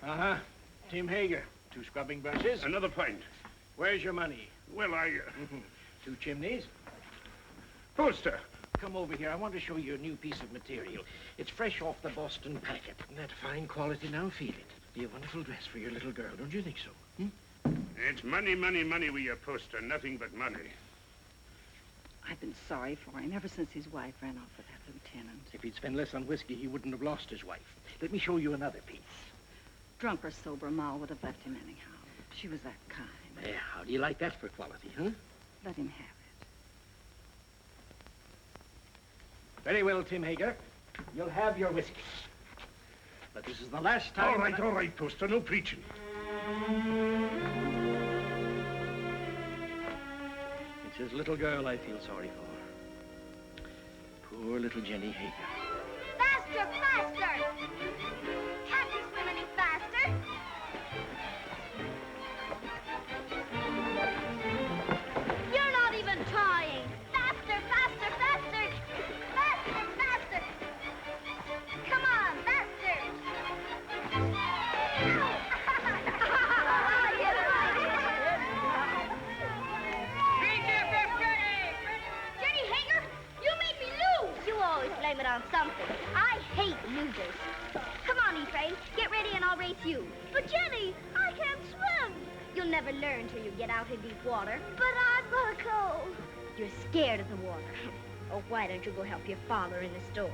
Uh-huh. Tim Hager. 2 scrubbing brushes. Another pint. Where's your money? Well, 2 chimneys. Poster. Come over here. I want to show you a new piece of material. It's fresh off the Boston packet. Isn't that fine quality? Now feel it. Be a wonderful dress for your little girl. Don't you think so? It's money, money, money with your poster. Nothing but money. I've been sorry for him ever since his wife ran off with that lieutenant. If he'd spent less on whiskey, he wouldn't have lost his wife. Let me show you another piece. Drunk or sober, Ma would have left him anyhow. She was that kind. Yeah, how do you like that for quality, huh? Let him have it. Very well, Tim Hager. You'll have your whiskey. But this is the last time... All right, Poster. No preaching. It's his little girl I feel sorry for. Poor little Jenny Hager. Faster, faster! Can't you swim any faster? You're not even trying. Faster, faster, faster! Faster, faster! Come on, faster! Jenny Hager, you made me lose! You always blame it on something. I hate losers. Come on, Ephraim. Get ready and I'll race you. But Jenny, I can't swim. You'll never learn till you get out in deep water. But I'm gonna go. You're scared of the water. Oh, why don't you go help your father in the store?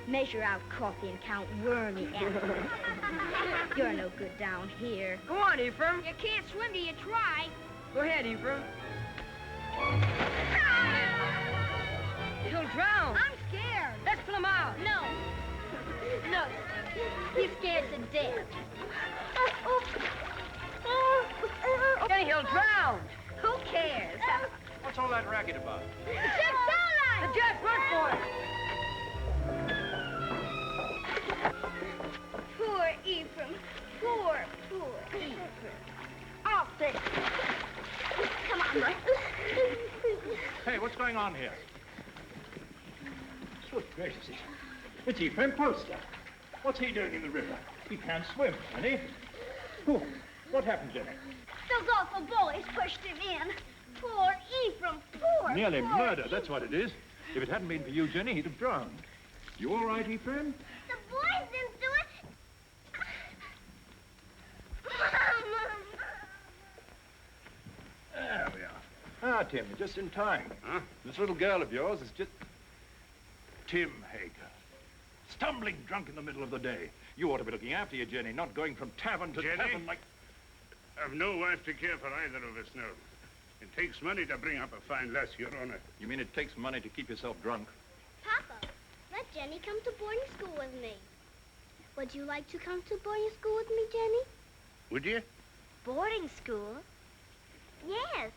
Measure out coffee and count wormy apples. You're no good down here. Go on, Ephraim. You can't swim till you try. Go ahead, Ephraim. He'll drown. I'm scared. Let's pull him out. No. No. He's scared to death. Jenny, he'll drown. Who cares? What's all that racket about? The starlight! The jet, run for it. Poor Ephraim. Poor Ephraim. Alfred. Come on. Hey, what's going on here? Good gracious. It's Ephraim Poster. What's he doing in the river? He can't swim, can he? Oh, what happened, Jenny? Those awful boys pushed him in. Poor Ephraim, poor. Nearly poor murder, Ephraim. that's what it is. If it hadn't been for you, Jenny, he'd have drowned. You all right, Ephraim? The boys didn't do it. There we are. Ah, Tim, you're just in time. Huh? This little girl of yours is just... Tim Hager. Stumbling drunk in the middle of the day. You ought to be looking after you, Jenny, not going from tavern to Jenny? tavern like... I've no wife to care for either of us now. It takes money to bring up a fine lass, Your Honor. You mean it takes money to keep yourself drunk? Papa, let Jenny come to boarding school with me. Would you like to come to boarding school with me, Jenny? Would you? Boarding school? Yes.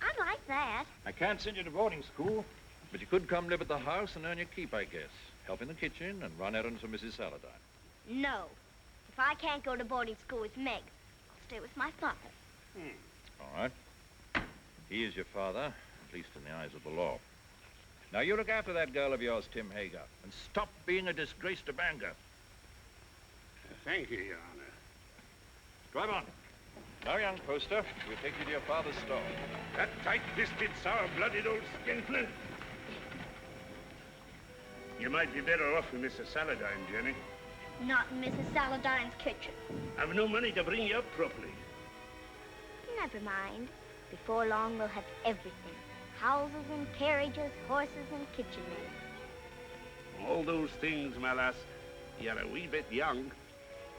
I'd like that. I can't send you to boarding school, but you could come live at the house and earn your keep, I guess. Help in the kitchen and run errands for Mrs. Saladine. No. If I can't go to boarding school with Meg, I'll stay with my father. All right. He is your father, at least in the eyes of the law. Now, you look after that girl of yours, Tim Hager, and stop being a disgrace to Bangor. Thank you, Your Honor. Drive on. Now, young Poster, we'll take you to your father's store. That tight-fisted, sour-blooded old skinflint. You might be better off with Mrs. Saladine, Jenny. Not in Mrs. Saladine's kitchen. I've no money to bring you up properly. Never mind. Before long, we'll have everything. Houses and carriages, horses and kitchen maids. All those things, my lass, you're a wee bit young.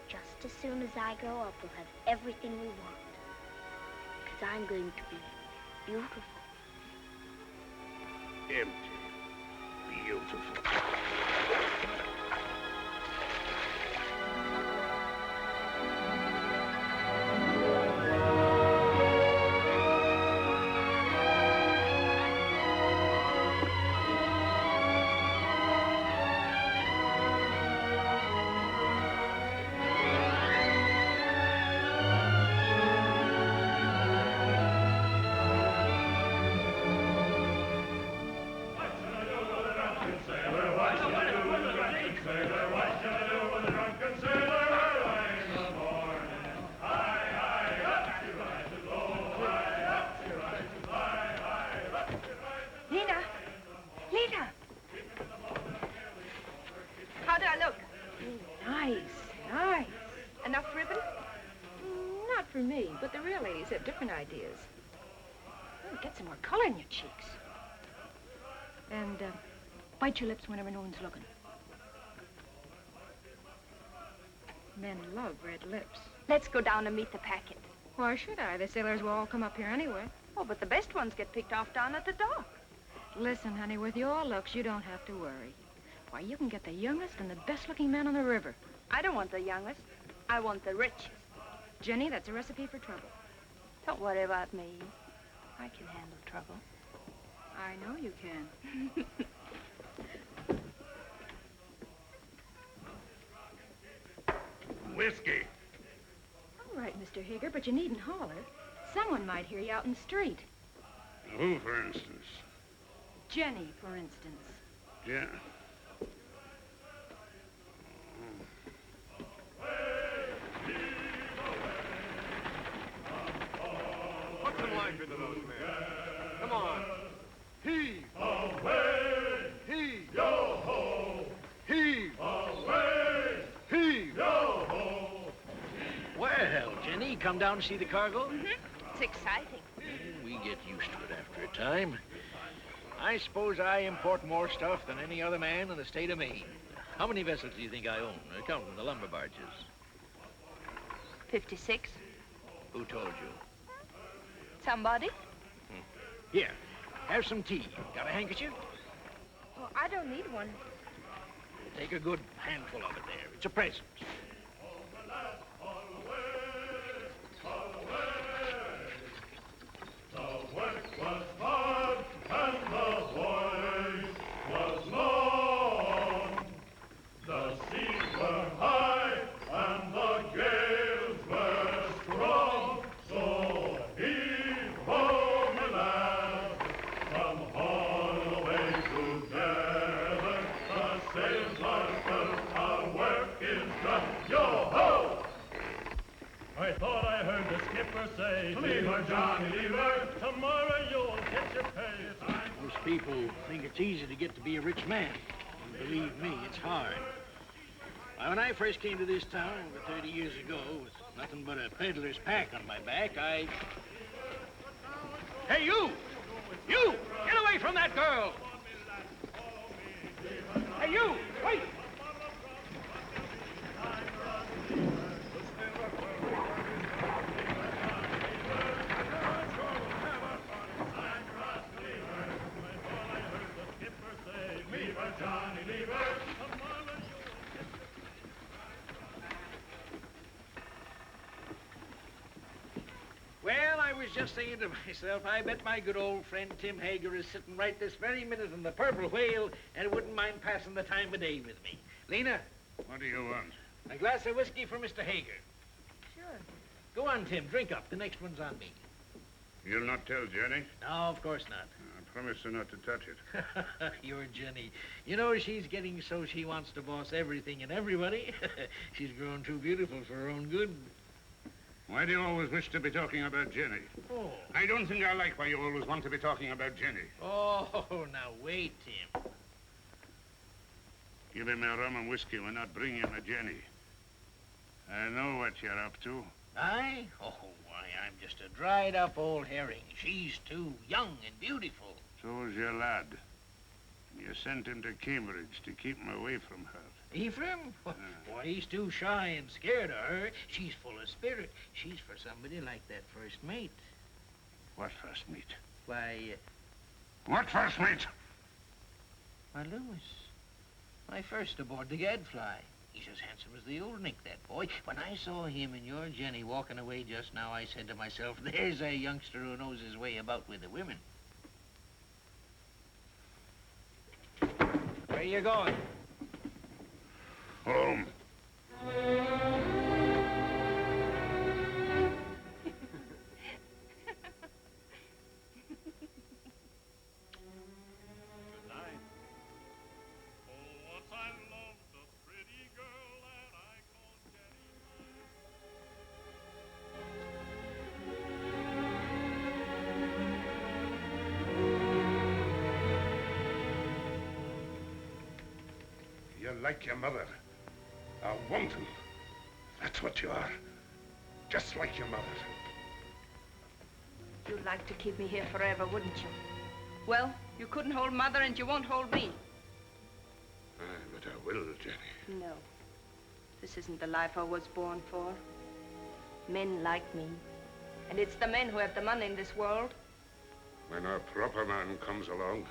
Just as soon as I grow up, we'll have everything we want. Because I'm going to be beautiful. Empty. Beautiful. for me, but the real ladies have different ideas. Oh, get some more color in your cheeks. And bite your lips whenever no one's looking. Men love red lips. Let's go down and meet the packet. Why should I? The sailors will all come up here anyway. Oh, but the best ones get picked off down at the dock. Listen, honey, with your looks, you don't have to worry. Why, you can get the youngest and the best-looking man on the river. I don't want the youngest. I want the richest. Jenny, that's a recipe for trouble. Don't worry about me. I can handle trouble. I know you can. Whiskey. All right, Mr. Hager, but you needn't holler. Someone might hear you out in the street. Who, for instance? Jenny, for instance. Yeah. Put some life into those men. Come on. Heave. Away. Heave. Yo-ho. Heave. Away. Heave. Yo-ho. Well, Jenny, come down to see the cargo? It's exciting. We get used to it after a time. I suppose I import more stuff than any other man in the state of Maine. How many vessels do you think I own, counting the lumber barges? 56. Who told you? Somebody? Here, have some tea. Got a handkerchief? Oh, I don't need one. Take a good handful of it there. It's a present. The work was hard and the voyage was long. The seas were high and the gales were strong. So heave ho, my lad, from Holloway together. The sails are filled, our work is done. Yo-ho! I thought I heard the skipper say, Lever, Johnny, lever, tomorrow you'll get your pay. Most people think it's easy to get to be a rich man. And believe me, it's hard. Why, when I first came to this town over 30 years ago, with nothing but a peddler's pack on my back, I... Hey, you! You! Get away from that girl! Hey, you! Wait! Well, I was just saying to myself, I bet my good old friend Tim Hager is sitting right this very minute in the Purple Whale and wouldn't mind passing the time of day with me. Lena, What do you want? a glass of whiskey for Mr. Hager. Sure. Go on, Tim, drink up. The next one's on me. You'll not tell Jenny? No, of course not. I promise her not to touch it. You're Jenny. You know, she's getting so she wants to boss everything and everybody. She's grown too beautiful for her own good. Why do you always wish to be talking about Jenny? Oh. I don't think I like why you always want to be talking about Jenny. Oh, now wait, Tim. Give him a rum and whiskey. We're not bringing him a Jenny. I know what you're up to. I? Oh, why, I'm just a dried-up old herring. She's too young and beautiful. So's your lad. You sent him to Cambridge to keep him away from her. Ephraim? Why, he's too shy and scared of her. She's full of spirit. She's for somebody like that first mate. What first mate? Why, What first mate? why, Lewis. My first aboard the Gadfly. He's as handsome as the old Nick, that boy. When I saw him and your Jenny walking away just now, I said to myself, there's a youngster who knows his way about with the women. Where you going? Home. You're like your mother. A wanton. That's what you are. just like your mother. You'd like to keep me here forever, wouldn't you? Well, you couldn't hold Mother and you won't hold me. But I will, Jenny. No. This isn't the life I was born for. Men like me. And it's the men who have the money in this world. When a proper man comes along.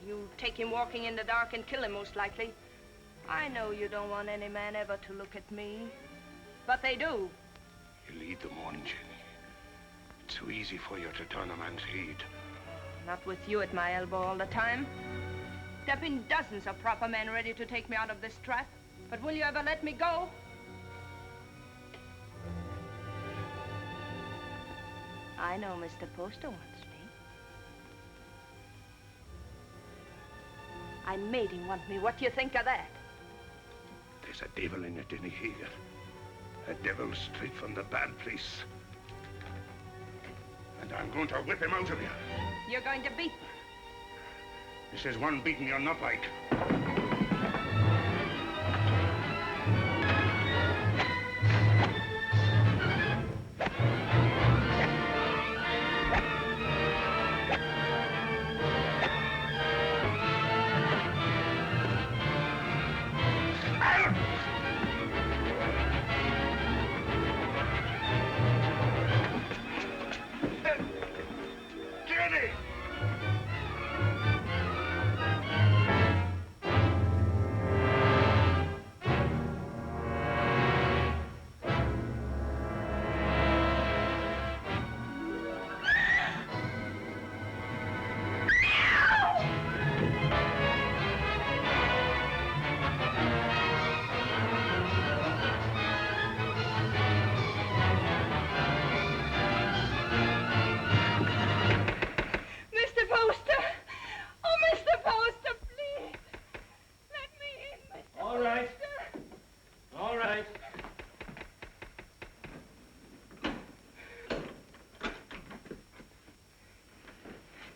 You take him walking in the dark and kill him, most likely. I know you don't want any man ever to look at me. But they do. You lead them on, Jenny. It's so easy for you to turn a man's head. Not with you at my elbow all the time. There've been dozens of proper men ready to take me out of this trap. But will you ever let me go? I know Mr. Poster wants me. I made him want me. What do you think of that? There's a devil in you, Jenny Hager. A devil straight from the bad place. And I'm going to whip him out of you. You're going to beat me. This is one beating you're not like.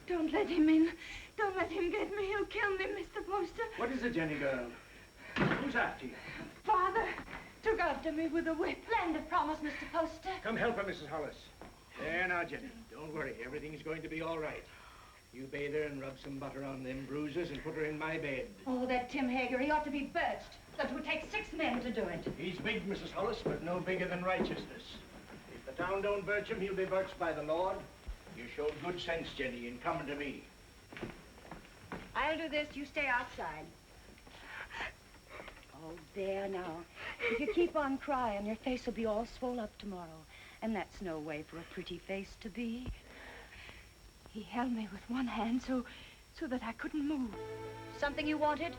Don't let him in. Don't let him get me. He'll kill me, Mr. Poster. What is it, Jenny girl? Who's after you? Father took after me with a whip. Land of promise, Mr. Poster. Come help her, Mrs. Hollis. There now, Jenny. Don't worry. Everything's going to be all right. You bathe her and rub some butter on them bruises and put her in my bed. Oh, that Tim Hager, he ought to be birched. That would take 6 men to do it. He's big, Mrs. Hollis, but no bigger than righteousness. If the town don't birch him, he'll be birched by the Lord. You showed good sense, Jenny, in coming to me. I'll do this. You stay outside. Oh, there now. If you keep on crying, your face will be all swole up tomorrow. And that's no way for a pretty face to be. He held me with one hand so that I couldn't move. Something you wanted?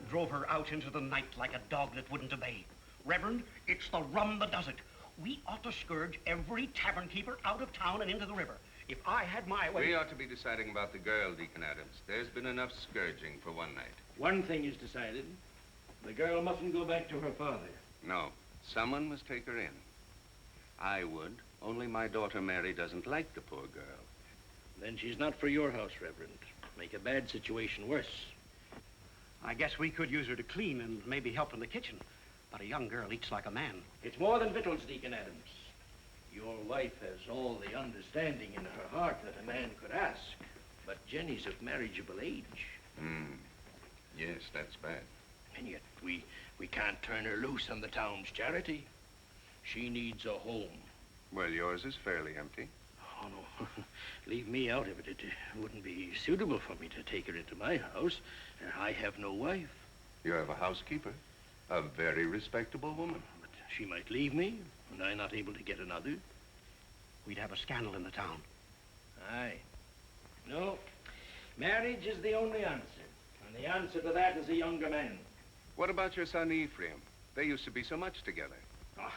Drove her out into the night like a dog that wouldn't obey. Reverend, it's the rum that does it. We ought to scourge every tavern keeper out of town and into the river. If I had my way... We ought to be deciding about the girl, Deacon Adams. There's been enough scourging for one night. One thing is decided. The girl mustn't go back to her father. No. Someone must take her in. I would, only my daughter Mary doesn't like the poor girl. Then she's not for your house, Reverend. Make a bad situation worse. I guess we could use her to clean and maybe help in the kitchen. But a young girl eats like a man. It's more than victuals, Deacon Adams. Your wife has all the understanding in her heart that a man could ask. But Jenny's of marriageable age. Yes, that's bad. And yet we can't turn her loose on the town's charity. She needs a home. Well, yours is fairly empty. Oh, no. Leave me out of it. It wouldn't be suitable for me to take her into my house. I have no wife. You have a housekeeper. A very respectable woman. But she might leave me, and I'm not able to get another. We'd have a scandal in the town. Aye. No. Marriage is the only answer. And the answer to that is a younger man. What about your son Ephraim? They used to be so much together. Ah,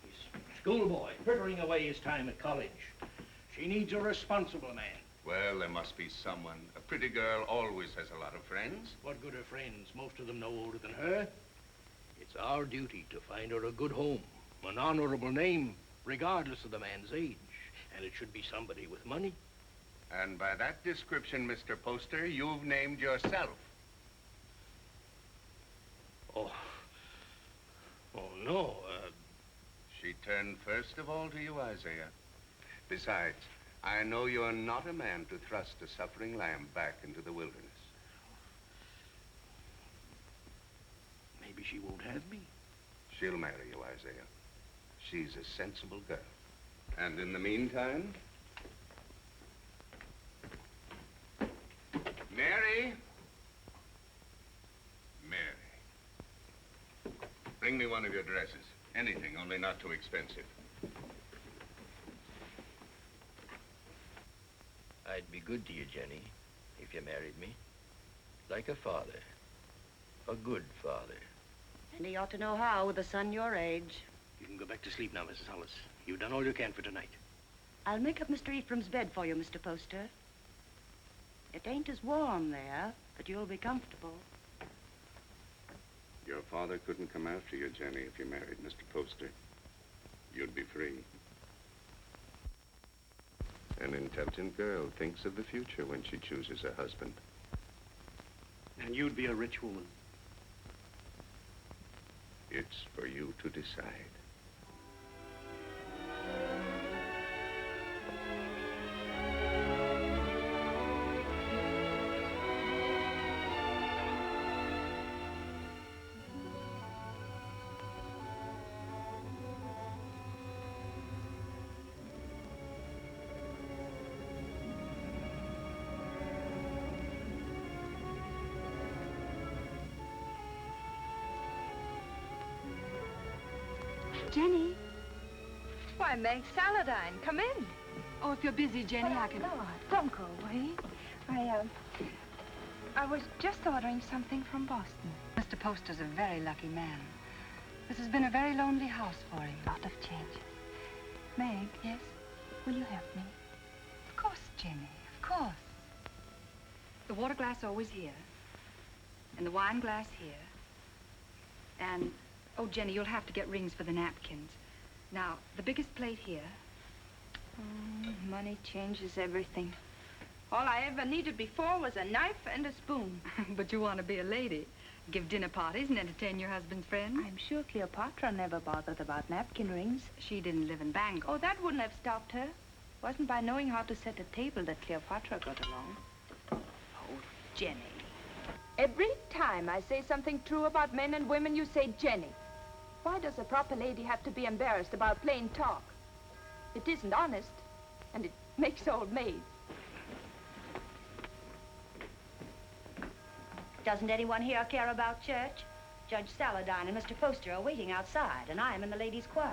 he's a schoolboy, frittering away his time at college. She needs a responsible man. Well, there must be someone. A pretty girl always has a lot of friends. What good are friends? Most of them no older than her. It's It's our duty to find her a good home, an honorable name, regardless of the man's age. And it should be somebody with money. And by that description, Mr. Poster, you've named yourself. Oh. Oh, no. She turned first of all to you, Isaiah. Besides, I know you're not a man to thrust a suffering lamb back into the wilderness. Maybe she won't have me. She'll marry you, Isaiah. She's a sensible girl. And in the meantime... Mary! Mary. Bring me one of your dresses. Anything, only not too expensive. I'd be good to you, Jenny, if you married me. Like a father. A good father. And he ought to know how with a son your age. You can go back to sleep now, Mrs. Hollis. You've done all you can for tonight. I'll make up Mr. Ephraim's bed for you, Mr. Poster. It ain't as warm there, but you'll be comfortable. Your father couldn't come after you, Jenny, if you married Mr. Poster. You'd be free. An intelligent girl thinks of the future when she chooses a husband. And you'd be a rich woman. It's for you to decide. Jenny. Why, Meg Saladine, come in. Oh, if you're busy, Jenny, I can... No, don't go away. I was just ordering something from Boston. Mr. Poster's a very lucky man. This has been a very lonely house for him. Lot of change. Meg? Yes? Will you help me? Of course, Jenny, of course. The water glass always here. And the wine glass here. And, oh, Jenny, you'll have to get rings for the napkins. Now, the biggest plate here. Money changes everything. All I ever needed before was a knife and a spoon. But you want to be a lady. Give dinner parties and entertain your husband's friends. I'm sure Cleopatra never bothered about napkin rings. She didn't live in Bangor. Oh, that wouldn't have stopped her. Wasn't by knowing how to set a table that Cleopatra got along. Oh, Jenny. Every time I say something true about men and women, you say Jenny. Why does a proper lady have to be embarrassed about plain talk? It isn't honest, and it makes old maids. Doesn't anyone here care about church? Judge Saladine and Mr. Poster are waiting outside, and I'm in the ladies' choir.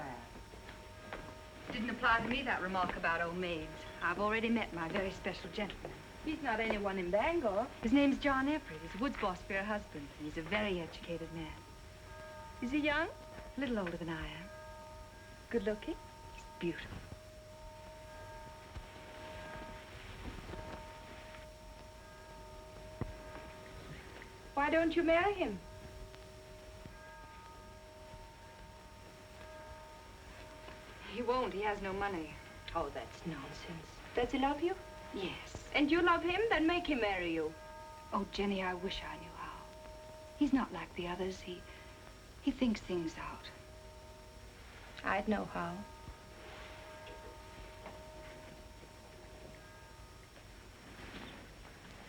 Didn't apply to me, that remark about old maids. I've already met my very special gentleman. He's not anyone in Bangor. His name's John Everett. He's Wood's boss for your husband, and he's a very educated man. Is he young? A little older than I am. Good looking? He's beautiful. Why don't you marry him? He won't. He has no money. Oh, that's nonsense. Does he love you? Yes. And you love him? Then make him marry you. Oh, Jenny, I wish I knew how. He's not like the others. He thinks things out. I'd know how.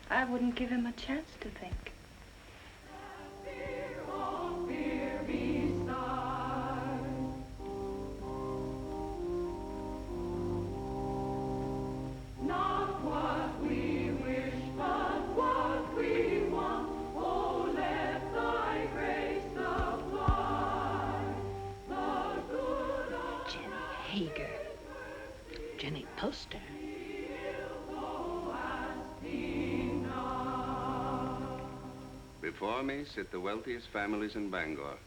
I wouldn't give him a chance to think. Hager. Jenny Poster. Before me sit the wealthiest families in Bangor.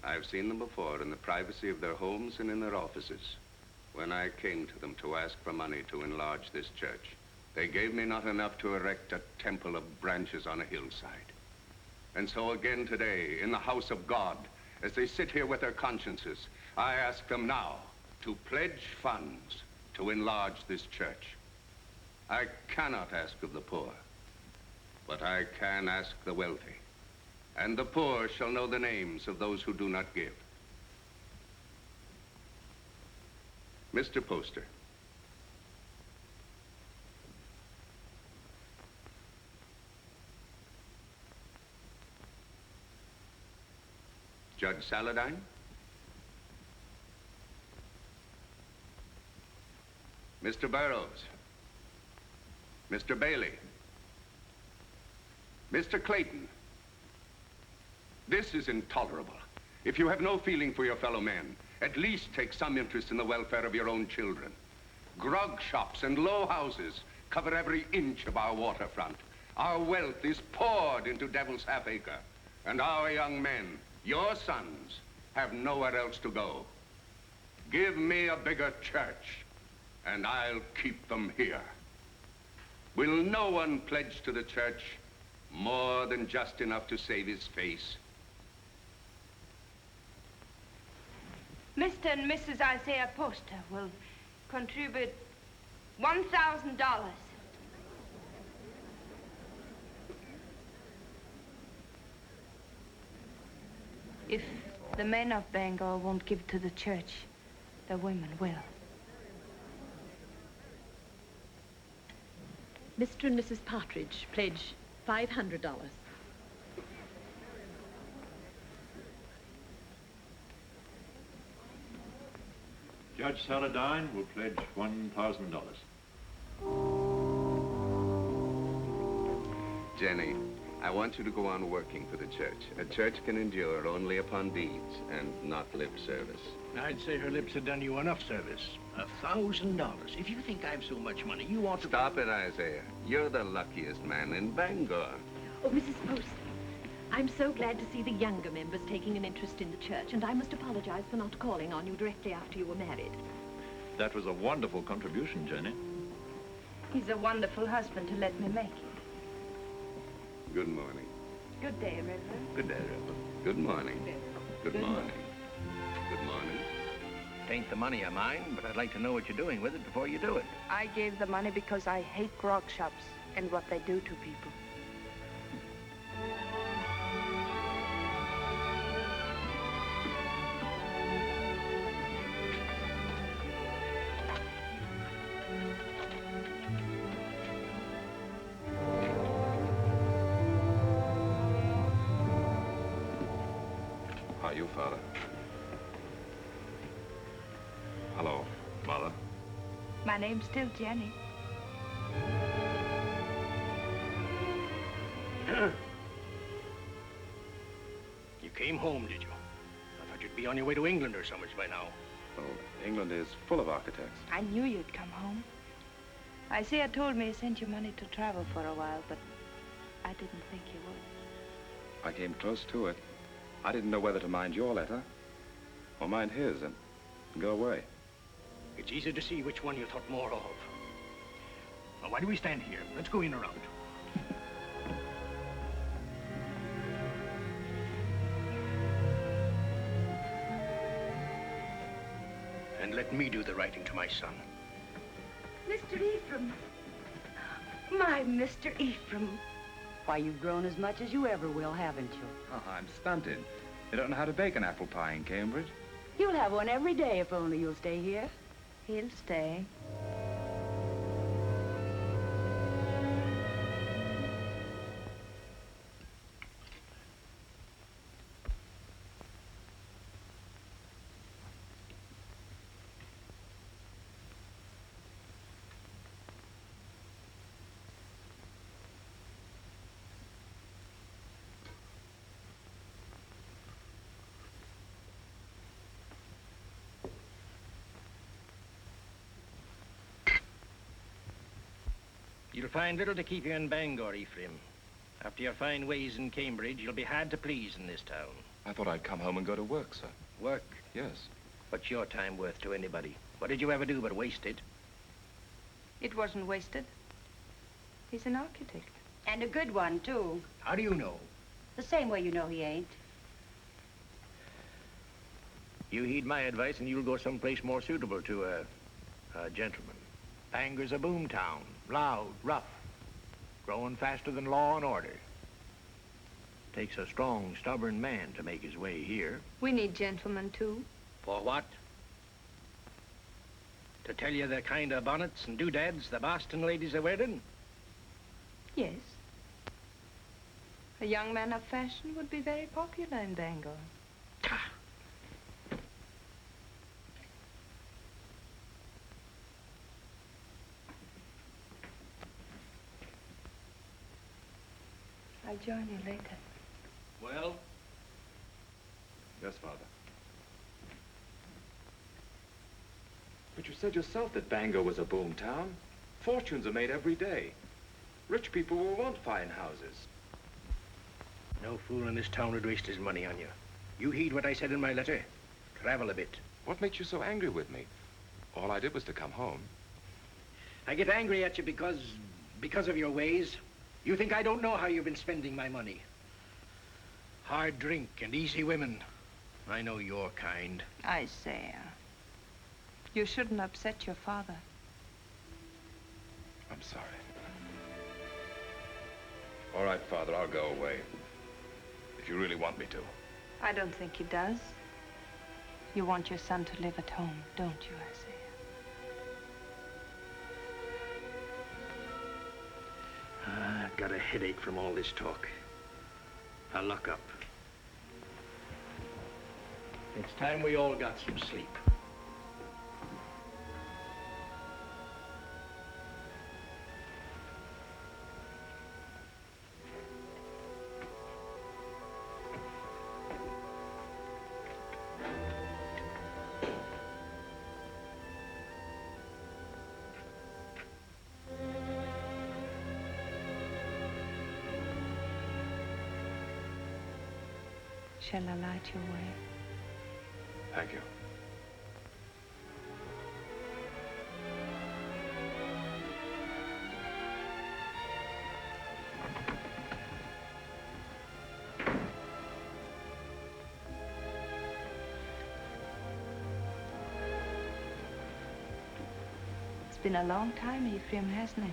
I've seen them before in the privacy of their homes and in their offices. When I came to them to ask for money to enlarge this church, they gave me not enough to erect a temple of branches on a hillside. And so again today, in the house of God, as they sit here with their consciences, I ask them now to pledge funds to enlarge this church. I cannot ask of the poor, but I can ask the wealthy. And the poor shall know the names of those who do not give. Mr. Poster. Judge Saladine? Mr. Burroughs? Mr. Bailey? Mr. Clayton? This is intolerable. If you have no feeling for your fellow men, at least take some interest in the welfare of your own children. Grog shops and low houses cover every inch of our waterfront. Our wealth is poured into Devil's Half-Acre, and our young men, your sons, have nowhere else to go. Give me a bigger church, and I'll keep them here. Will no one pledge to the church more than just enough to save his face? Mr. and Mrs. Isaiah Poster will contribute $1,000. If the men of Bangor won't give to the church, the women will. Mr. and Mrs. Partridge pledge $500. Judge Saladine will pledge $1,000. Jenny, I want you to go on working for the church. A church can endure only upon deeds and not lip service. I'd say her lips have done you enough service. $1,000. If you think I've so much money, you ought to... Stop it, Isaiah. You're the luckiest man in Bangor. Oh, Mrs. Poster, I'm so glad to see the younger members taking an interest in the church, and I must apologize for not calling on you directly after you were married. That was a wonderful contribution, Jenny. He's a wonderful husband to let me make it. Good morning. Good day, Reverend. Good day, Reverend. Good morning. Good morning. Good morning. It ain't the money I mind, but I'd like to know what you're doing with it before you do it. I gave the money because I hate grog shops and what they do to people. How are you, Father? Hello, Mother. My name's still Jenny. You came home, did you? I thought you'd be on your way to England or so much by now. Oh, England is full of architects. I knew you'd come home. Isaiah told me he sent you money to travel for a while, but I didn't think you would. I came close to it. I didn't know whether to mind your letter or mind his and go away. It's easy to see which one you thought more of. Now, why do we stand here? Let's go in around. And let me do the writing to my son. Mr. Ephraim. My Mr. Ephraim. Why, you've grown as much as you ever will, haven't you? Oh, I'm stunted. They don't know how to bake an apple pie in Cambridge. You'll have one every day if only you'll stay here. He'll stay. You'll find little to keep you in Bangor, Ephraim. After your fine ways in Cambridge, you'll be hard to please in this town. I thought I'd come home and go to work, sir. Work? Yes. What's your time worth to anybody? What did you ever do but waste it? It wasn't wasted. He's an architect. And a good one, too. How do you know? The same way you know he ain't. You heed my advice and you'll go someplace more suitable to a gentleman. Bangor's a boom town, loud, rough, growing faster than law and order. Takes a strong, stubborn man to make his way here. We need gentlemen, too. For what? To tell you the kind of bonnets and doodads the Boston ladies are wearing? Yes. A young man of fashion would be very popular in Bangor. I'll join you later. Well? Yes, Father. But you said yourself that Bangor was a boom town. Fortunes are made every day. Rich people will want fine houses. No fool in this town would waste his money on you. You heed what I said in my letter. Travel a bit. What makes you so angry with me? All I did was to come home. I get angry at you because of your ways. You think I don't know how you've been spending my money. Hard drink and easy women. I know your kind. I say, you shouldn't upset your father. I'm sorry. All right, Father, I'll go away. If you really want me to. I don't think he does. You want your son to live at home, don't you, Isaiah? I've got a headache from all this talk. I'll lock up. It's time we all got some sleep. Shall I light your way? Thank you. It's been a long time, Ephraim, hasn't it?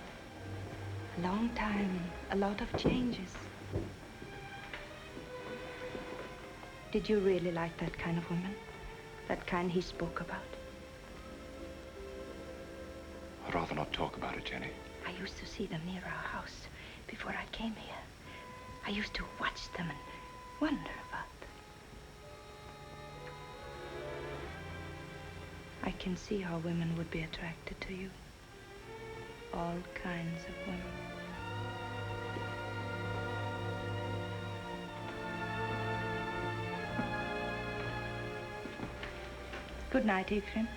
A long time, a lot of changes. Did you really like that kind of woman? That kind he spoke about? I'd rather not talk about it, Jenny. I used to see them near our house before I came here. I used to watch them and wonder about them. I can see how women would be attracted to you. All kinds of women. Good night, Ephraim.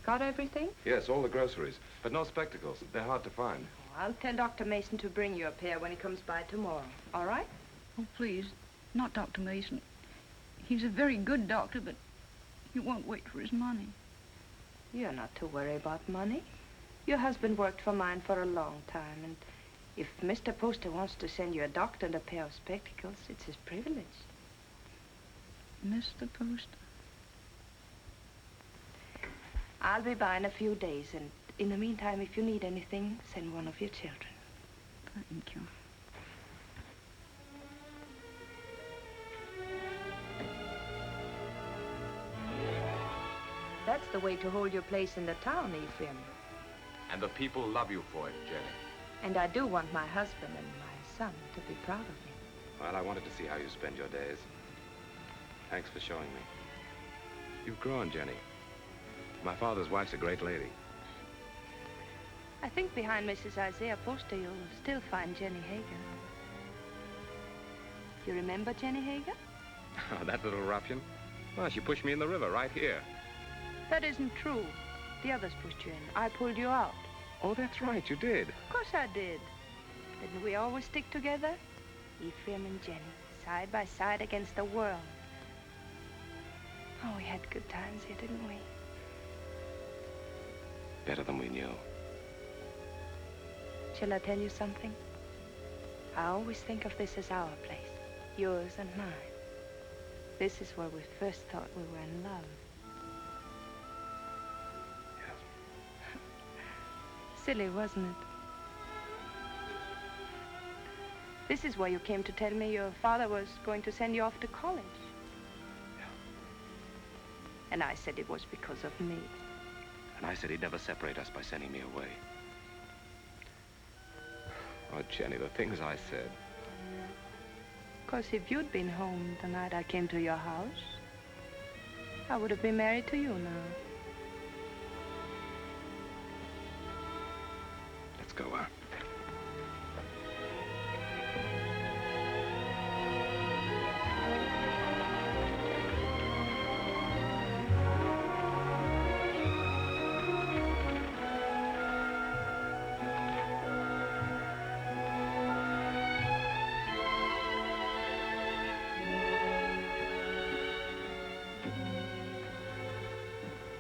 Got everything? Yes, all the groceries, but no spectacles. They're hard to find. I'll tell Dr. Mason to bring you a pair when he comes by tomorrow. All right? Oh, please, not Dr. Mason. He's a very good doctor, but he won't wait for his money. You're not to worry about money. Your husband worked for mine for a long time, and if Mr. Poster wants to send you a doctor and a pair of spectacles, it's his privilege. Mr. Poster? I'll be by in a few days, and in the meantime, if you need anything, send one of your children. Thank you. That's the way to hold your place in the town, Ephraim. And the people love you for it, Jenny. And I do want my husband and my son to be proud of me. Well, I wanted to see how you spend your days. Thanks for showing me. You've grown, Jenny. My father's wife's a great lady. I think behind Mrs. Isaiah Poster, you'll still find Jenny Hager. You remember Jenny Hager? Oh, that little ruffian? Well, she pushed me in the river right here. That isn't true. The others pushed you in. I pulled you out. Oh, that's right, you did. Of course I did. Didn't we always stick together? Ephraim and Jenny, side by side against the world. Oh, we had good times here, didn't we? Better than we knew. Shall I tell you something? I always think of this as our place, yours and mine. This is where we first thought we were in love. Yes. Silly, wasn't it? This is why you came to tell me your father was going to send you off to college. Yeah. And I said it was because of me. And I said he'd never separate us by sending me away. Oh, Jenny, the things I said. Of course, if you'd been home the night I came to your house, I would have been married to you now. Let's go,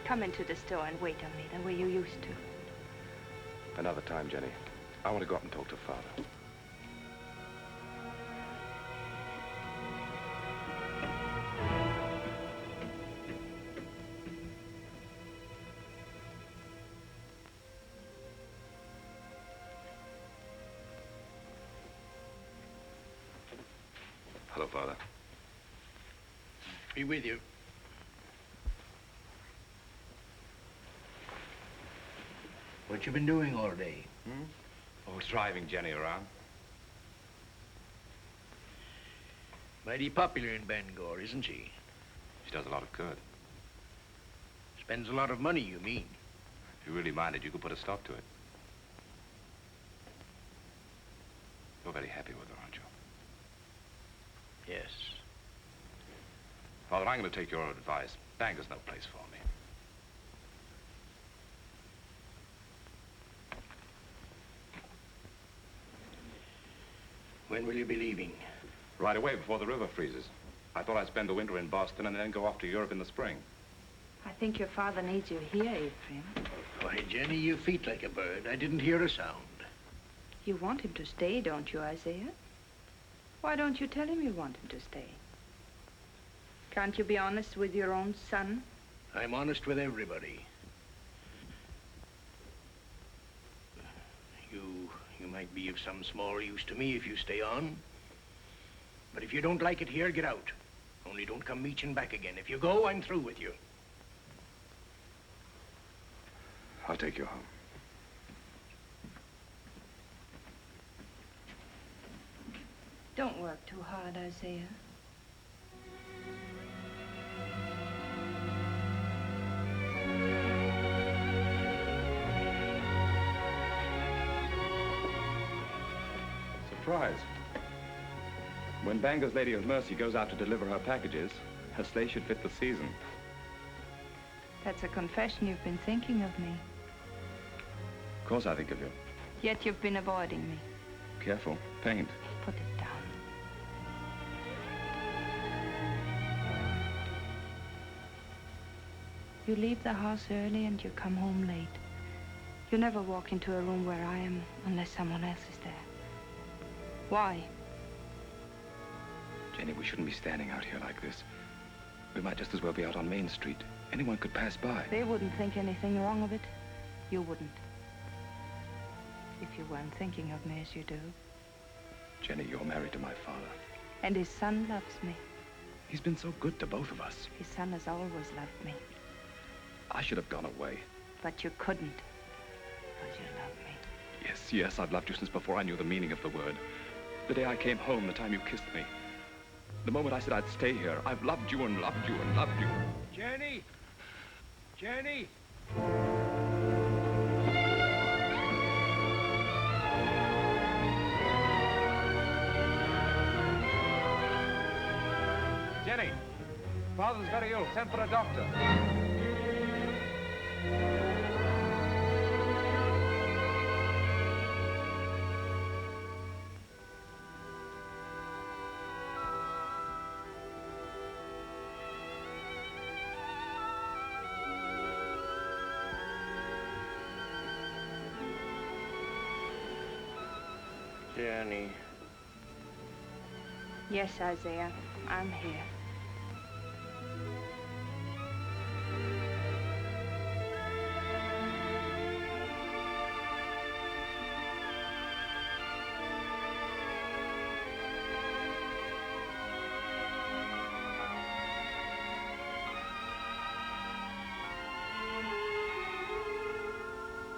Come into the store and wait on me the way you used to. Another time, Jenny. I want to go up and talk to Father. Hello, Father. Be with you. What you been doing all day? Oh, driving Jenny around. Mighty popular in Bangor, isn't she? She does a lot of good. Spends a lot of money, you mean? If you really minded, you could put a stop to it. You're very happy with her, aren't you? Yes. Father, I'm going to take your advice. Bangor's no place for me. When will you be leaving? Right away, before the river freezes. I thought I'd spend the winter in Boston and then go off to Europe in the spring. I think your father needs you here, Ephraim. Why, Jenny, you feet like a bird. I didn't hear a sound. You want him to stay, don't you, Isaiah? Why don't you tell him you want him to stay? Can't you be honest with your own son? I'm honest with everybody. You might be of some small use to me if you stay on. But if you don't like it here, get out. Only don't come meeching back again. If you go, I'm through with you. I'll take you home. Don't work too hard, Isaiah. Surprise. When Bangor's Lady of Mercy goes out to deliver her packages, her sleigh should fit the season. That's a confession you've been thinking of me. Of course I think of you. Yet you've been avoiding me. Careful. Paint. Put it down. You leave the house early and you come home late. You never walk into a room where I am unless someone else is there. Why? Jenny, we shouldn't be standing out here like this. We might just as well be out on Main Street. Anyone could pass by. They wouldn't think anything wrong of it. You wouldn't. If you weren't thinking of me as you do. Jenny, you're married to my father. And his son loves me. He's been so good to both of us. His son has always loved me. I should have gone away. But you couldn't. Because you love me. Yes, I've loved you since before I knew the meaning of the word. The day I came home, the time you kissed me. The moment I said I'd stay here, I've loved you and loved you and loved you. Jenny! Jenny! Jenny! Father's very ill. Send for a doctor. Jenny. Yes, Isaiah, I'm here.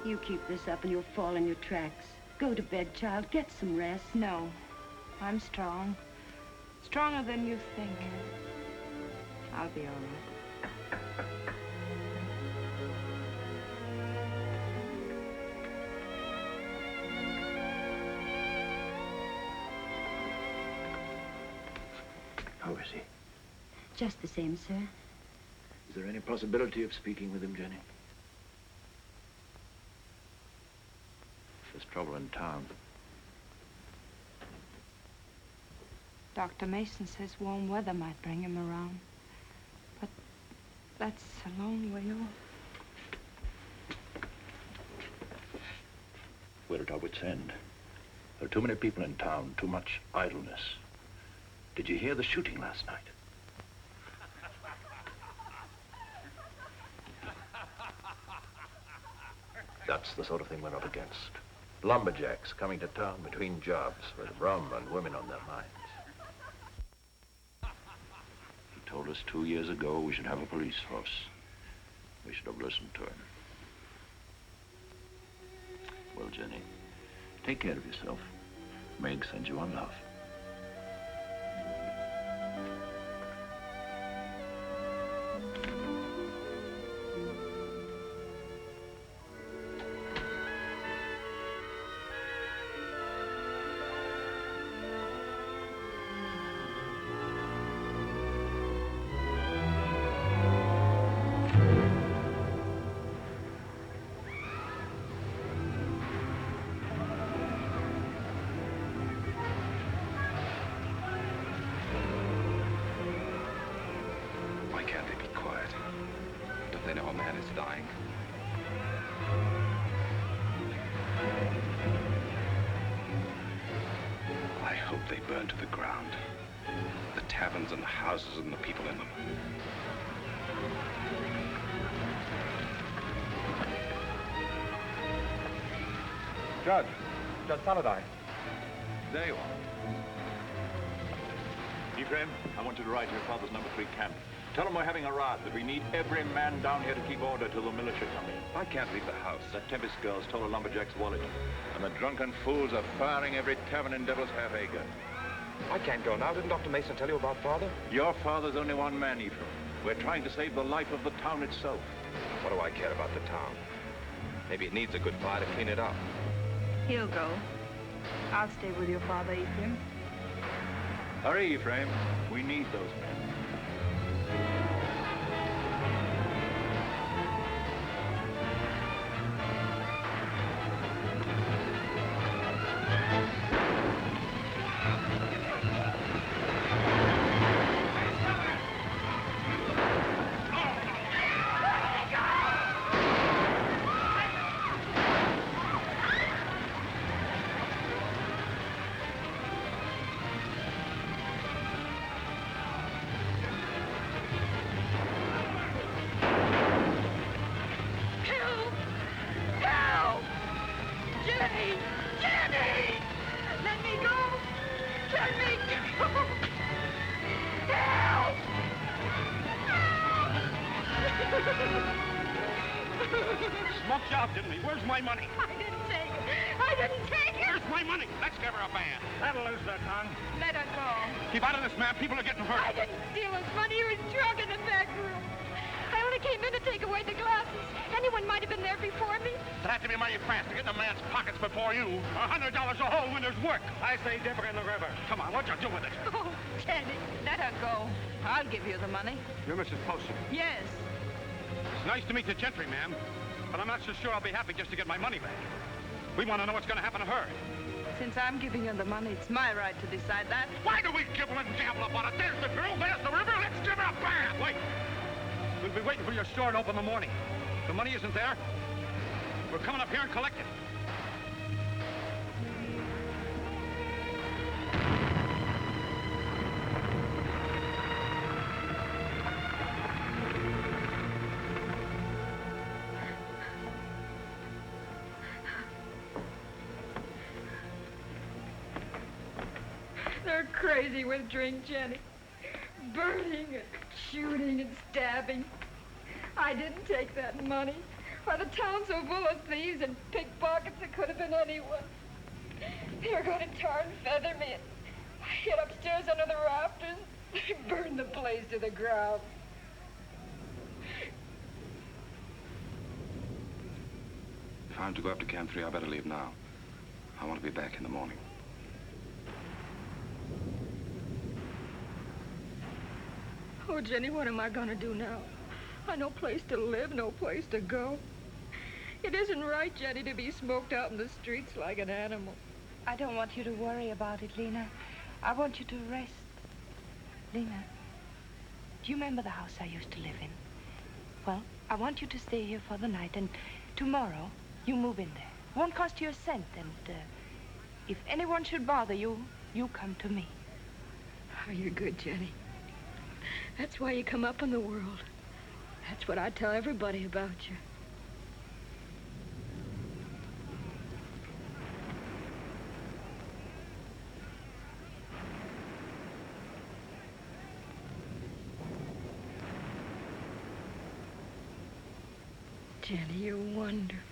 You keep this up and you'll fall in your tracks. Go to bed, child. Get some rest. No, I'm strong. Stronger than you think. I'll be all right. How is he? Just the same, sir. Is there any possibility of speaking with him, Jenny? There's trouble in town. Dr. Mason says warm weather might bring him around. But that's a long way off. We're at our wits' end. There are too many people in town, too much idleness. Did you hear the shooting last night? That's the sort of thing we're up against. Lumberjacks coming to town between jobs with rum and women on their minds. He told us 2 years ago we should have a police force. We should have listened to him. Well, Jenny, take care of yourself. Meg sends you on love. And the people in them. Judge Saladine. There you are. Ephraim, I want you to ride to your father's number 3 camp. Tell him we're having a rout, that we need every man down here to keep order till the militia come in. I can't leave the house. That Tempest girl stole a lumberjack's wallet. And the drunken fools are firing every tavern in Devil's Half Acre. I can't go now. Didn't Dr. Mason tell you about Father? Your father's only one man, Ephraim. We're trying to save the life of the town itself. What do I care about the town? Maybe it needs a good fire to clean it up. He'll go. I'll stay with your father, Ephraim. Hurry, Ephraim. We need those men. Smoked you out, didn't he? Where's my money? I didn't take it. I didn't take it. Where's my money? Let's give her a band. That'll lose that tongue. Let her go. Keep out of this, ma'am. People are getting hurt. I didn't steal his money. He was drunk in the back room. I only came in to take away the glasses. Anyone might have been there before me. It'll have to be mighty fast to get in a man's pockets before you. $100 a hole when there's work. I say dip her in the river. Come on, what you do with it? Oh, Jenny, let her go. I'll give you the money. You're Mrs. Poston. Yes. It's nice to meet the gentry, ma'am. But I'm not so sure I'll be happy just to get my money back. We want to know what's going to happen to her. Since I'm giving you the money, it's my right to decide that. Why do we gibble and gamble about it? There's the girl, there's the river. Let's give her a bath. Wait. We'll be waiting for your store to open in the morning. If the money isn't there, we're coming up here and collect it. crazy with drink, Jenny. Burning and shooting and stabbing. I didn't take that money. Why, the town's so full of thieves and pickpockets, it could have been anyone. They were going to tar and feather me, and I hid upstairs under the rafters. They burned the place to the ground. If I'm to go up to Camp 3, I better leave now. I want to be back in the morning. Oh, Jenny, what am I going to do now? I no place to live, no place to go. It isn't right, Jenny, to be smoked out in the streets like an animal. I don't want you to worry about it, Lena. I want you to rest. Lena, do you remember the house I used to live in? Well, I want you to stay here for the night, and tomorrow you move in there. It won't cost you a cent, and if anyone should bother you, you come to me. Oh, you're good, Jenny. That's why you come up in the world. That's what I tell everybody about you. Jenny, you're wonderful.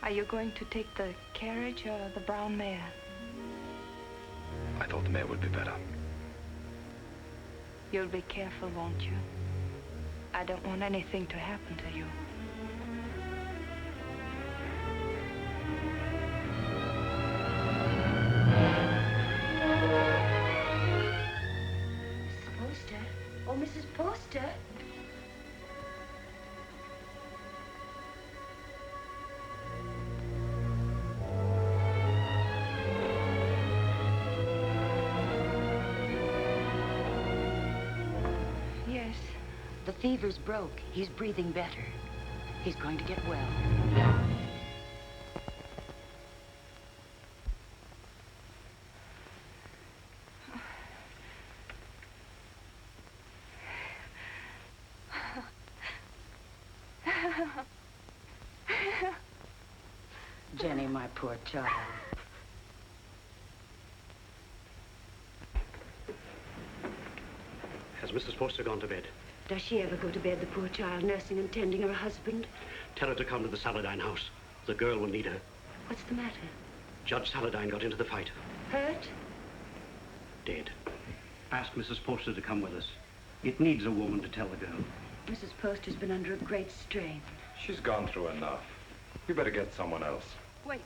Are you going to take the carriage or the brown mare? I thought the mare would be better. You'll be careful, won't you? I don't want anything to happen to you. Mrs. Poster? Oh, Mrs. Poster? Yes. The fever's broke. He's breathing better. He's going to get well. Jenny, my poor child. Has Mrs. Poster gone to bed? Does she ever go to bed, the poor child, nursing and tending her husband? Tell her to come to the Saladine house. The girl will need her. What's the matter? Judge Saladine got into the fight. Hurt? Dead. Ask Mrs. Poster to come with us. It needs a woman to tell the girl. Mrs. Poster's been under a great strain. She's gone through enough. You better get someone else. Wait.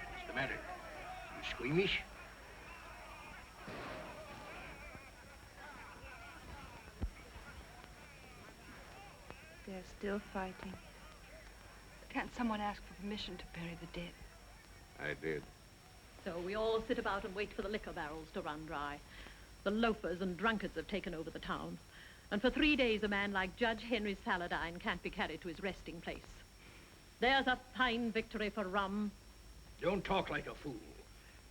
What's the matter? You squeamish? They're still fighting. Can't someone ask for permission to bury the dead? I did. So we all sit about and wait for the liquor barrels to run dry. The loafers and drunkards have taken over the town. And for 3 days, a man like Judge Henry Saladine can't be carried to his resting place. There's a fine victory for rum. Don't talk like a fool.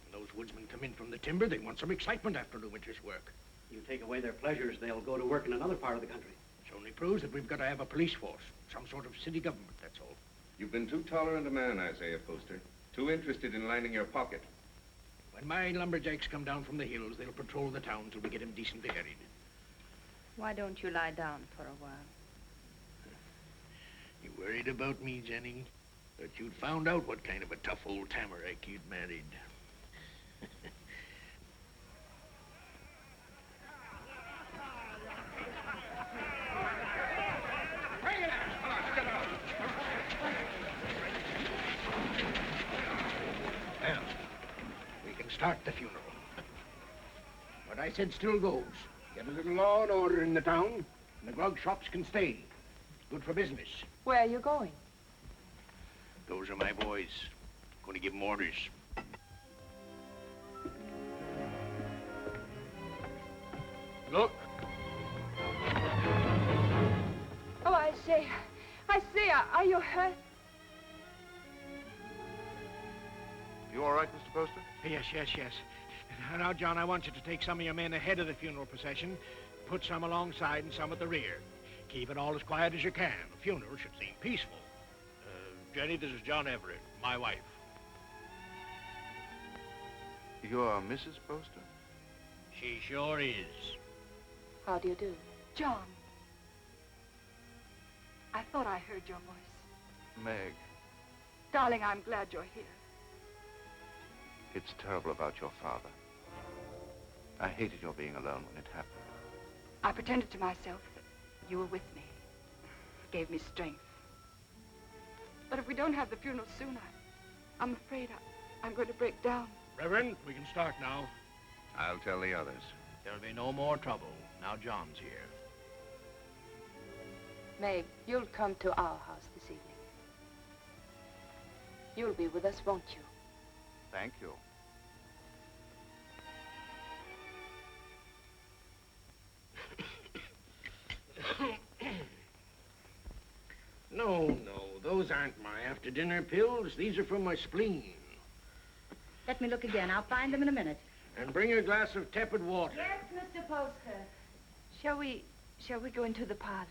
When those woodsmen come in from the timber, they want some excitement after the winter's work. You take away their pleasures, they'll go to work in another part of the country. It only proves that we've got to have a police force, some sort of city government, that's all. You've been too tolerant a man, Isaiah Poster. Too interested in lining your pocket. When my lumberjacks come down from the hills, they'll patrol the town till we get him decently harried. Why don't you lie down for a while? You worried about me, Jenny? Thought you'd found out what kind of a tough old tamarack you'd married. start the funeral. What I said still goes. Get a little law and order in the town, and the grog shops can stay. Good for business. Where are you going? Those are my boys. Going to give them orders. Look. Oh, I say, are you hurt? You all right, Mr. Poster? Yes. Now, John, I want you to take some of your men ahead of the funeral procession, put some alongside and some at the rear. Keep it all as quiet as you can. The funeral should seem peaceful. Jenny, this is John Everett, my wife. You're Mrs. Poster? She sure is. How do you do? John. I thought I heard your voice. Meg, Darling, I'm glad you're here. it's terrible about your father. I hated your being alone when it happened. I pretended to myself that you were with me. It gave me strength. But if we don't have the funeral soon, I'm afraid I'm going to break down. Reverend, we can start now. I'll tell the others. There'll be no more trouble. Now John's here. Meg, you'll come to our house this evening. You'll be with us, won't you? Thank you. No, those aren't my after-dinner pills. These are from my spleen. Let me look again. I'll find them in a minute. And bring a glass of tepid water. Yes, Mr. Poster. Shall we go into the parlor?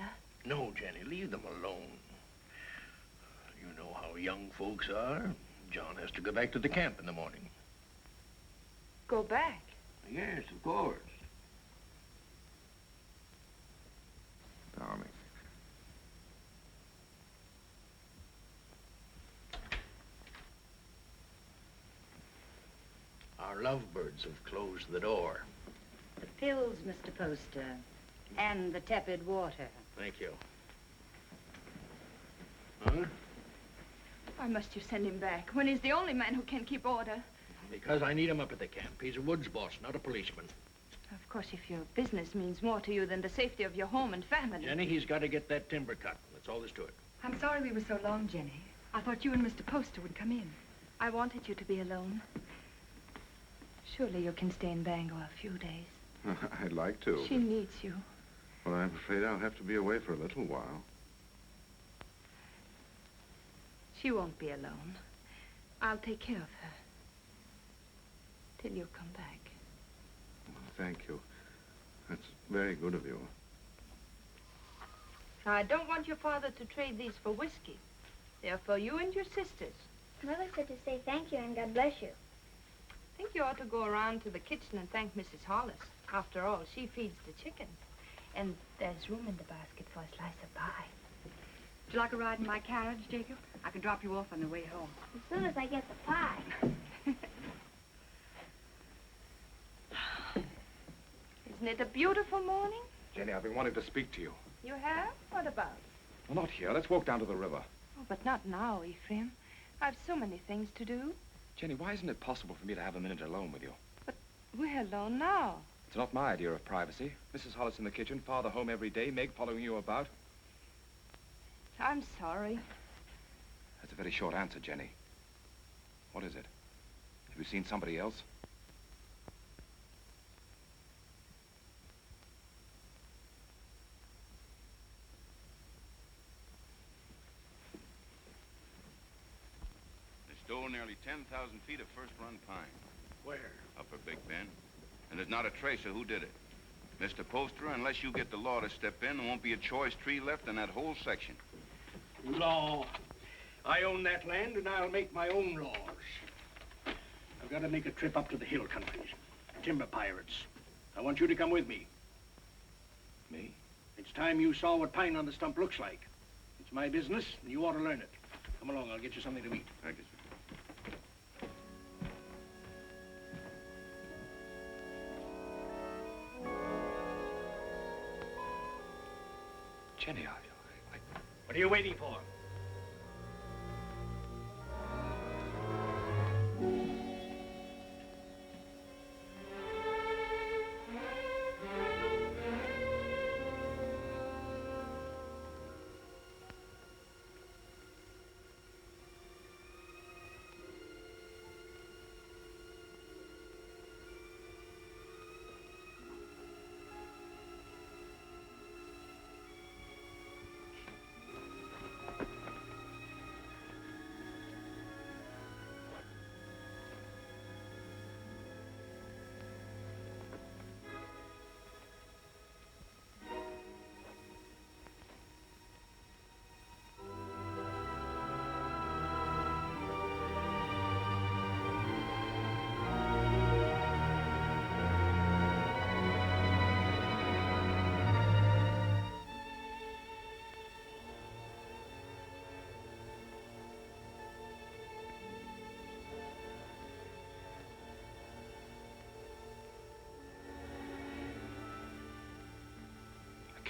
No, Jenny, leave them alone. You know how young folks are. John has to go back to the camp in the morning. Go back? Yes, of course. Darling. Our lovebirds have closed the door. The pills, Mr. Poster, and the tepid water. Thank you. Huh? Why must you send him back when he's the only man who can keep order? Because I need him up at the camp. He's a woods boss, not a policeman. Of course, if your business means more to you than the safety of your home and family. Jenny, he's got to get that timber cut. That's all there's to it. I'm sorry we were so long, Jenny. I thought you and Mr. Poster would come in. I wanted you to be alone. Surely you can stay in Bangor a few days. I'd like to. She needs you. Well, I'm afraid I'll have to be away for a little while. She won't be alone. I'll take care of her. Till you come back. Thank you. That's very good of you. Now, I don't want your father to trade these for whiskey. They're for you and your sisters. Mother said to say thank you and God bless you. I think you ought to go around to the kitchen and thank Mrs. Hollis. After all, she feeds the chickens. And there's room in the basket for a slice of pie. Would you like a ride in my carriage, Jacob? I can drop you off on the way home. As soon as I get the pie. Isn't it a beautiful morning? Jenny, I've been wanting to speak to you. You have? What about? Well, not here. Let's walk down to the river. Oh, but not now, Ephraim. I've so many things to do. Jenny, why isn't it possible for me to have a minute alone with you? But we're alone now. It's not my idea of privacy. Mrs. Hollis in the kitchen, father home every day, Meg following you about. I'm sorry. That's a very short answer, Jenny. What is it? Have you seen somebody else? They stole nearly 10,000 feet of first-run pine. Where? Upper Big Bend. And there's not a trace of who did it. Mr. Poster, unless you get the law to step in, there won't be a choice tree left in that whole section. Law. I own that land, and I'll make my own laws. I've got to make a trip up to the hill countries. Timber pirates. I want you to come with me. Me? It's time you saw what pine on the stump looks like. It's my business, and you ought to learn it. Come along, I'll get you something to eat. Thank you, sir. Jenny, What are you waiting for?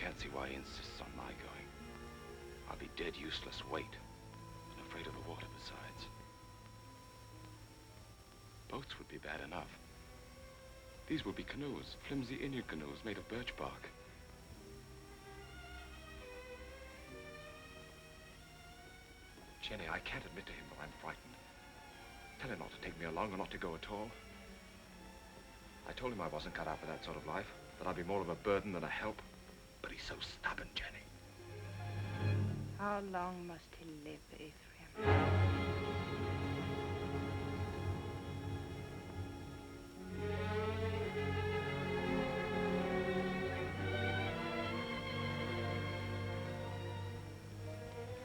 can't see why he insists on my going. I'll be dead useless weight, and afraid of the water besides. Boats would be bad enough. These will be canoes, flimsy Indian canoes made of birch bark. Jenny, I can't admit to him that I'm frightened. Tell him not to take me along or not to go at all. I told him I wasn't cut out for that sort of life, that I'd be more of a burden than a help. But he's so stubborn, Jenny. How long must he live, Ephraim?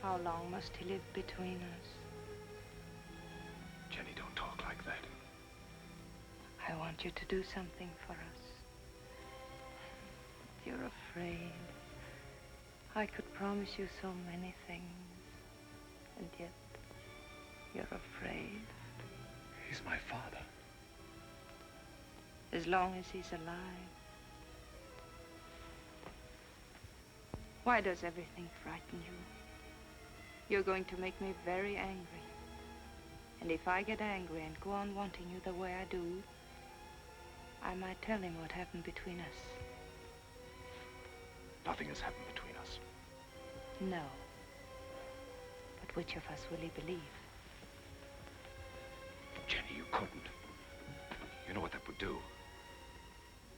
How long must he live between us? Jenny, don't talk like that. I want you to do something for us. You're afraid. I could promise you so many things, and yet you're afraid. He's my father. As long as he's alive. Why does everything frighten you? You're going to make me very angry. And if I get angry and go on wanting you the way I do, I might tell him what happened between us. Nothing has happened between us. No. But which of us will he believe? Jenny, you couldn't. You know what that would do.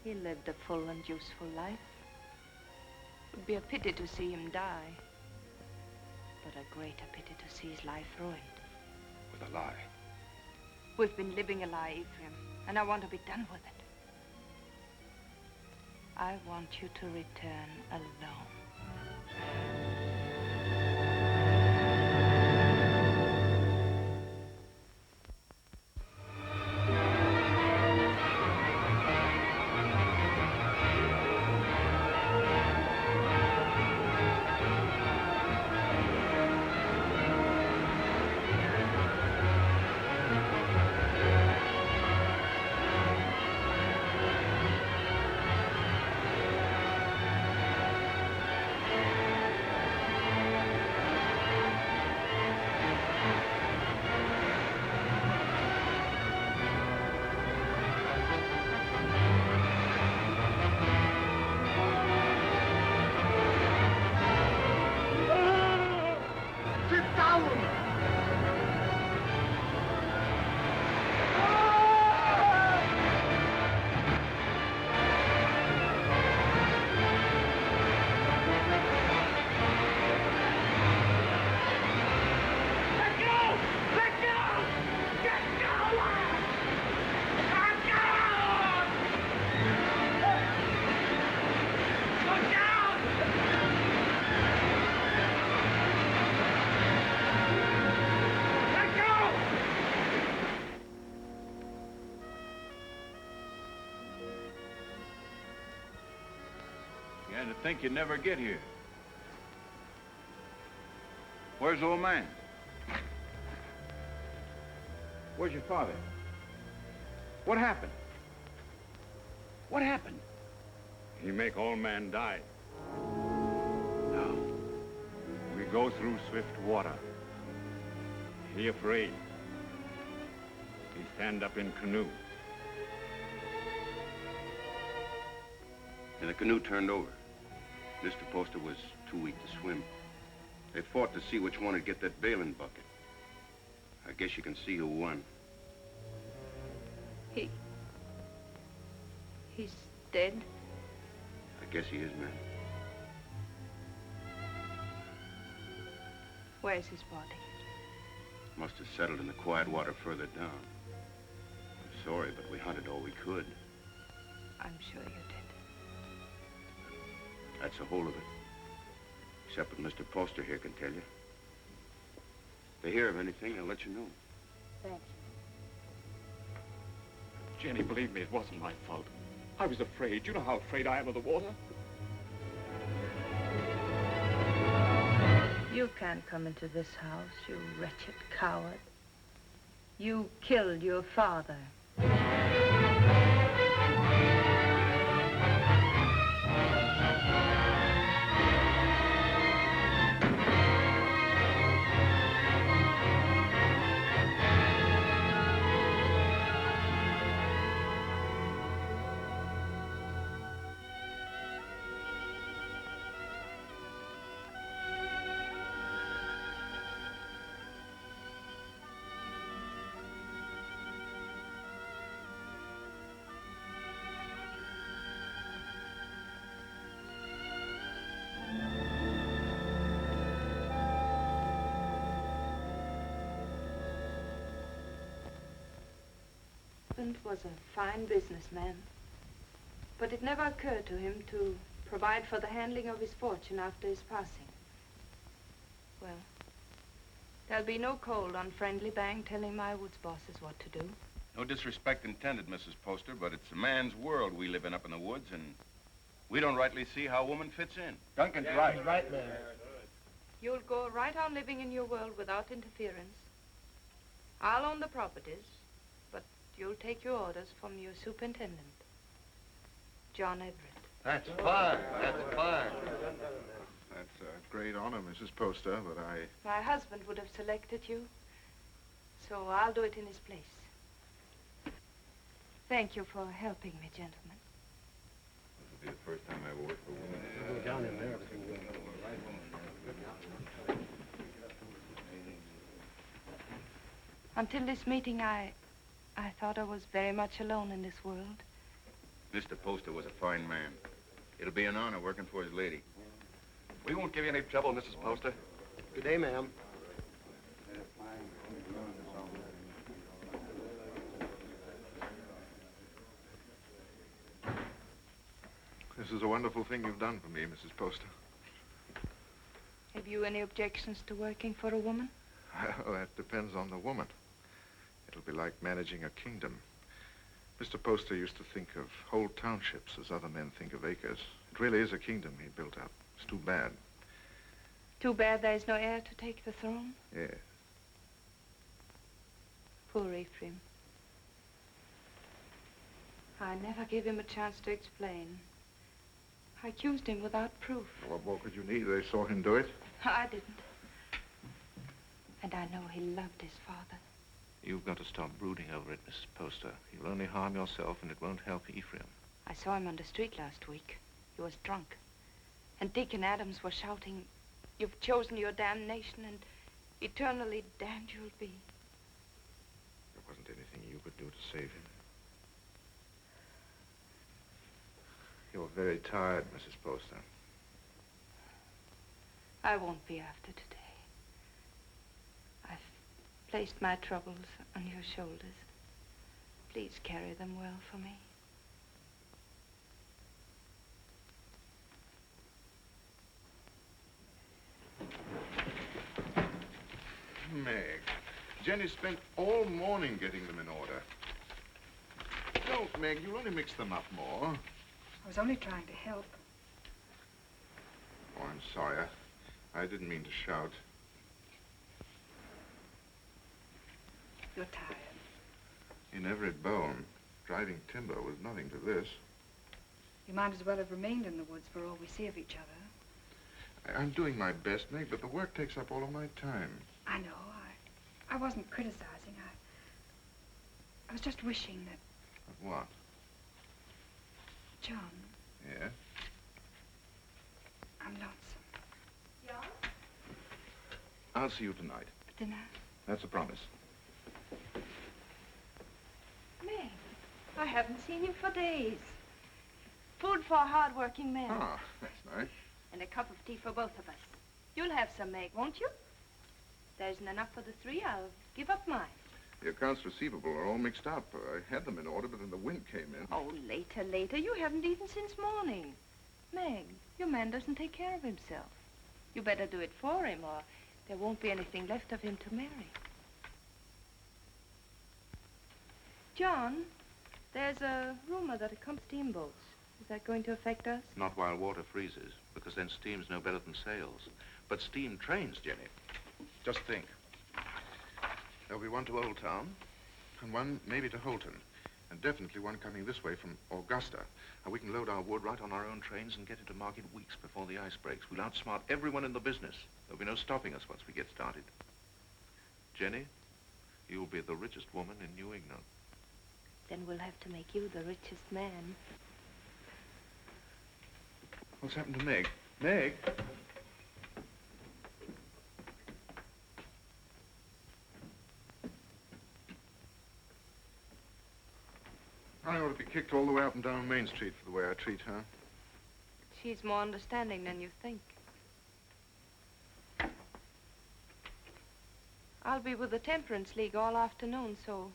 He lived a full and useful life. It would be a pity to see him die. But a greater pity to see his life ruined. With a lie. We've been living a lie, Ephraim, and I want to be done with it. I want you to return alone. Began to think you'd never get here. Where's the old man? Where's your father? What happened? What happened? He make all man die. Now, we go through swift water. He afraid. He stand up in canoe. And the canoe turned over. Mr. Poster was too weak to swim. They fought to see which one would get that bailing bucket. I guess you can see who won. He's dead? I guess he is, man. Where's his body? Must have settled in the quiet water further down. I'm sorry, but we hunted all we could. I'm sure you did. That's the whole of it. Except what Mr. Poster here can tell you. If they hear of anything, they'll let you know. Thank you. Jenny, believe me, it wasn't my fault. I was afraid. You know how afraid I am of the water. You can't come into this house, you wretched coward. You killed your father. husband was a fine businessman, but it never occurred to him to provide for the handling of his fortune after his passing. Well, there'll be no cold, unfriendly bang telling my woods bosses what to do. No disrespect intended, Mrs. Poster, but it's a man's world we live in up in the woods, and we don't rightly see how a woman fits in. Duncan's right. Right, ma'am. You'll go right on living in your world without interference. I'll own the properties, but you'll take your orders from your superintendent, John Everett. That's fine. That's fine. That's a great honor, Mrs. Poster, but My husband would have selected you, so I'll do it in his place. Thank you for helping me, gentlemen. This will be the first time I ever worked for a woman. Go down in there. Until this meeting, I thought I was very much alone in this world. Mr. Poster was a fine man. It'll be an honor working for his lady. We won't give you any trouble, Mrs. Poster. Good day, ma'am. this is a wonderful thing you've done for me, Mrs. Poster. Have you any objections to working for a woman? Well, that depends on the woman. It'll be like managing a kingdom. Mr. Poster used to think of whole townships as other men think of acres. It really is a kingdom he built up. It's too bad. Too bad there's no heir to take the throne? Yes. Poor Ephraim. I never gave him a chance to explain. I accused him without proof. What more could you need? They saw him do it. I didn't. And I know he loved his father. You've got to stop brooding over it, Mrs. Poster. You'll only harm yourself, and it won't help Ephraim. I saw him on the street last week. He was drunk. And Dick and Adams were shouting, "You've chosen your damnation, and eternally damned you'll be." There wasn't anything you could do to save him. You're very tired, Mrs. Poster. I won't be after today. I've placed my troubles on your shoulders. Please carry them well for me. Meg, Jenny spent all morning getting them in order. Don't, Meg, you'll only mix them up more. I was only trying to help. Oh, I'm sorry. I didn't mean to shout. You're tired. In Everett Bone, driving timber was nothing to this. You might as well have remained in the woods for all we see of each other. I'm doing my best, Meg, but the work takes up all of my time. I know. I wasn't criticizing. I was just wishing that... But what? John, Yeah? I'm lonesome. John? I'll see you tonight. For dinner? That's a promise. Meg, I haven't seen you for days. Food for a hard-working man. Ah, that's nice. And a cup of tea for both of us. You'll have some, Meg, won't you? There isn't enough for the three. I'll give up mine. The accounts receivable are all mixed up. I had them in order, but then the wind came in. Oh, later. You haven't eaten since morning. Meg, your man doesn't take care of himself. You better do it for him, or there won't be anything left of him to marry. John, there's a rumor that it comes steamboats. Is that going to affect us? Not while water freezes, because then steam's no better than sails. But steam trains, Jenny. Just think. There'll be one to Old Town, and one maybe to Holton, and definitely one coming this way from Augusta. And we can load our wood right on our own trains and get into market weeks before the ice breaks. We'll outsmart everyone in the business. There'll be no stopping us once we get started. Jenny, you'll be the richest woman in New England. Then we'll have to make you the richest man. What's happened to Meg? Meg? I ought to be kicked all the way up and down Main Street for the way I treat her. She's more understanding than you think. I'll be with the Temperance League all afternoon, so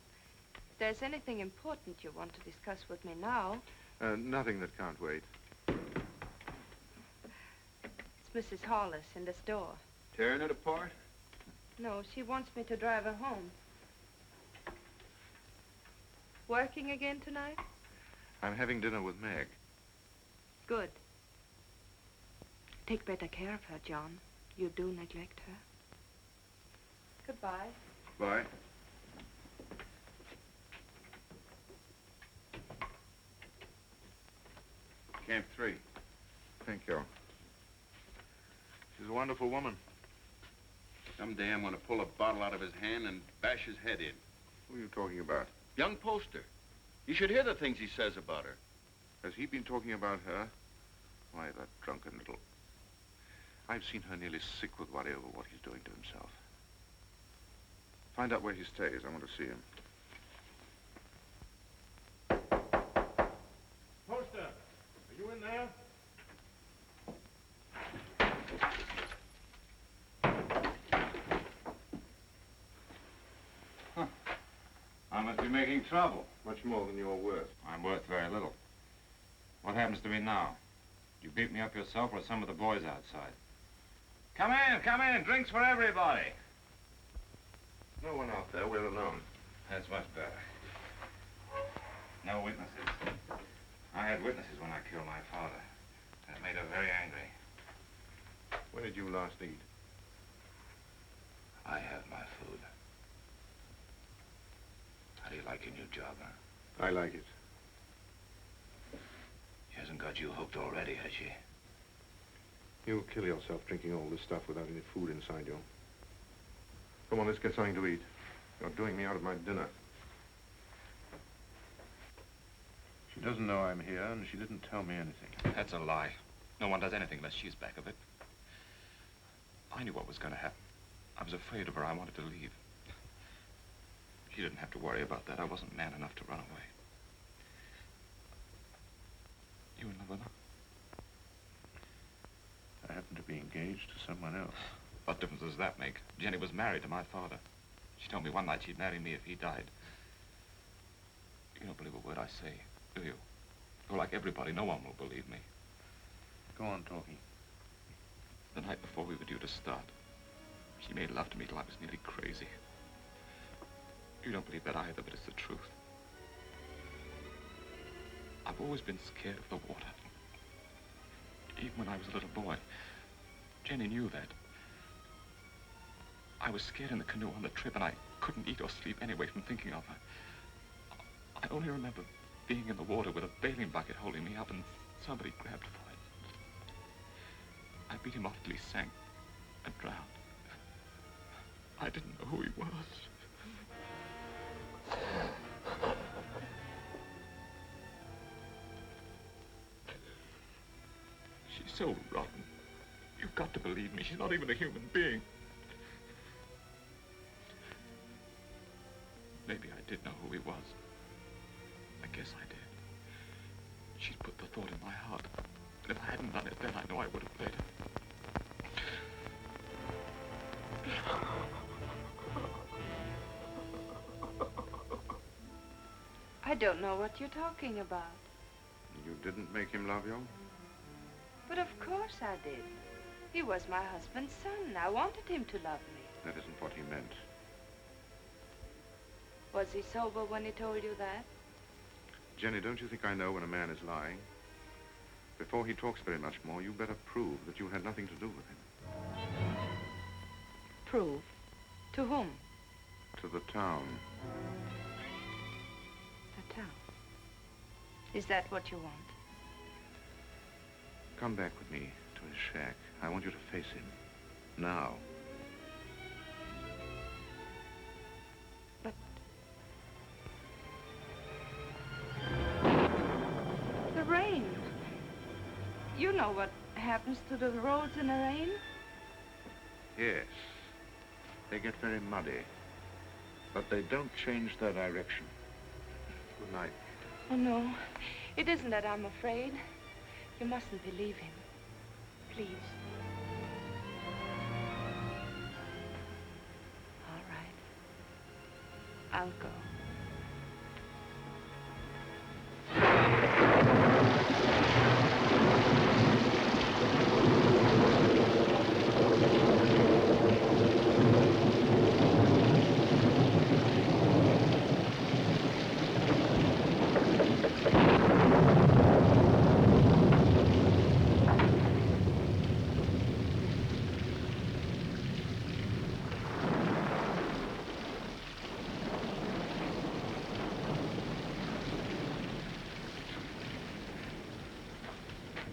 there's anything important you want to discuss with me now... Nothing that can't wait. It's Mrs. Hollis in the store. Tearing it apart? No, she wants me to drive her home. Working again tonight? I'm having dinner with Meg. Good. Take better care of her, John. You do neglect her. Goodbye. Bye. Camp 3. Thank you. She's a wonderful woman. Someday I'm going to pull a bottle out of his hand and bash his head in. Who are you talking about? Young Poster. You should hear the things he says about her. Has he been talking about her? Why, that drunken little... I've seen her nearly sick with worry over what he's doing to himself. Find out where he stays. I want to see him. Poster, are you in there? I must be making trouble. Much more than you're worth. I'm worth very little. What happens to me now? You beat me up yourself or some of the boys outside? Come in. Drinks for everybody. No one out there. We're alone. That's much better. No witnesses. I had witnesses when I killed my father. That made her very angry. When did you last eat? I have my food. How do you like your new job, huh? I like it. She hasn't got you hooked already, has she? You'll kill yourself drinking all this stuff without any food inside you. Come on, let's get something to eat. You're doing me out of my dinner. She doesn't know I'm here, and she didn't tell me anything. That's a lie. No one does anything unless she's back of it. I knew what was going to happen. I was afraid of her. I wanted to leave. She didn't have to worry about that. I wasn't man enough to run away. You in love with her? I happen to be engaged to someone else. What difference does that make? Jenny was married to my father. She told me one night she'd marry me if he died. You don't believe a word I say, do you? You're like everybody. No one will believe me. Go on talking. The night before we were due to start, she made love to me till I was nearly crazy. You don't believe that either, but it's the truth. I've always been scared of the water. Even when I was a little boy. Jenny knew that. I was scared in the canoe on the trip, and I couldn't eat or sleep anyway from thinking of her. I only remember being in the water with a bailing bucket holding me up, and somebody grabbed for it. I beat him off till he sank and drowned. I didn't know who he was. She's so rotten. You've got to believe me. She's not even a human being. Maybe I did know who he was. I guess I did. She'd put the thought in my heart. And if I hadn't done it, then I know I would have played her. I don't know what you're talking about. You didn't make him love you? But of course I did. He was my husband's son. I wanted him to love me. That isn't what he meant. Was he sober when he told you that? Jenny, don't you think I know when a man is lying? Before he talks very much more, you better prove that you had nothing to do with him. Prove? To whom? To the town. The town. Is that what you want? Come back with me to his shack. I want you to face him. Now. But... the rain. You know what happens to the roads in the rain? Yes. They get very muddy. But they don't change their direction. Good night. Oh, no. It isn't that I'm afraid. You mustn't believe him. Please. All right. I'll go.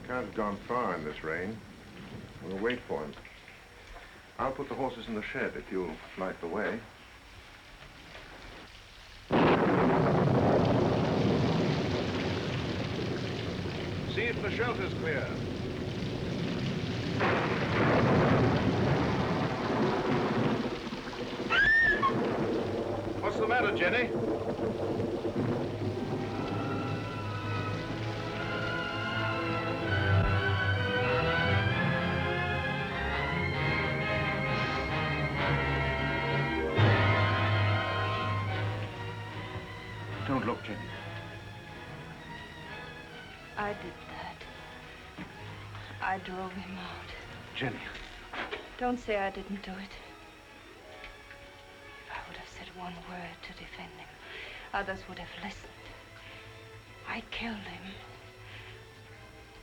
Can't have gone far in this rain. We'll wait for him. I'll put the horses in the shed if you'll light the way. See if the shelter's clear. What's the matter, Jenny? Don't look, Jenny. I did that. I drove him out. Jenny. Don't say I didn't do it. If I would have said one word to defend him, others would have listened. I killed him.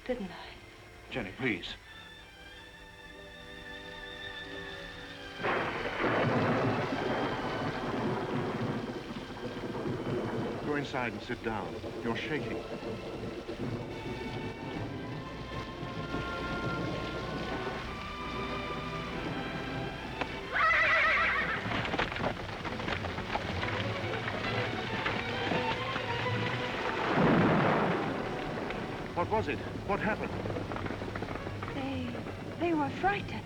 Didn't I? Jenny, please. Go inside and sit down. You're shaking. What was it? What happened? They were frightened.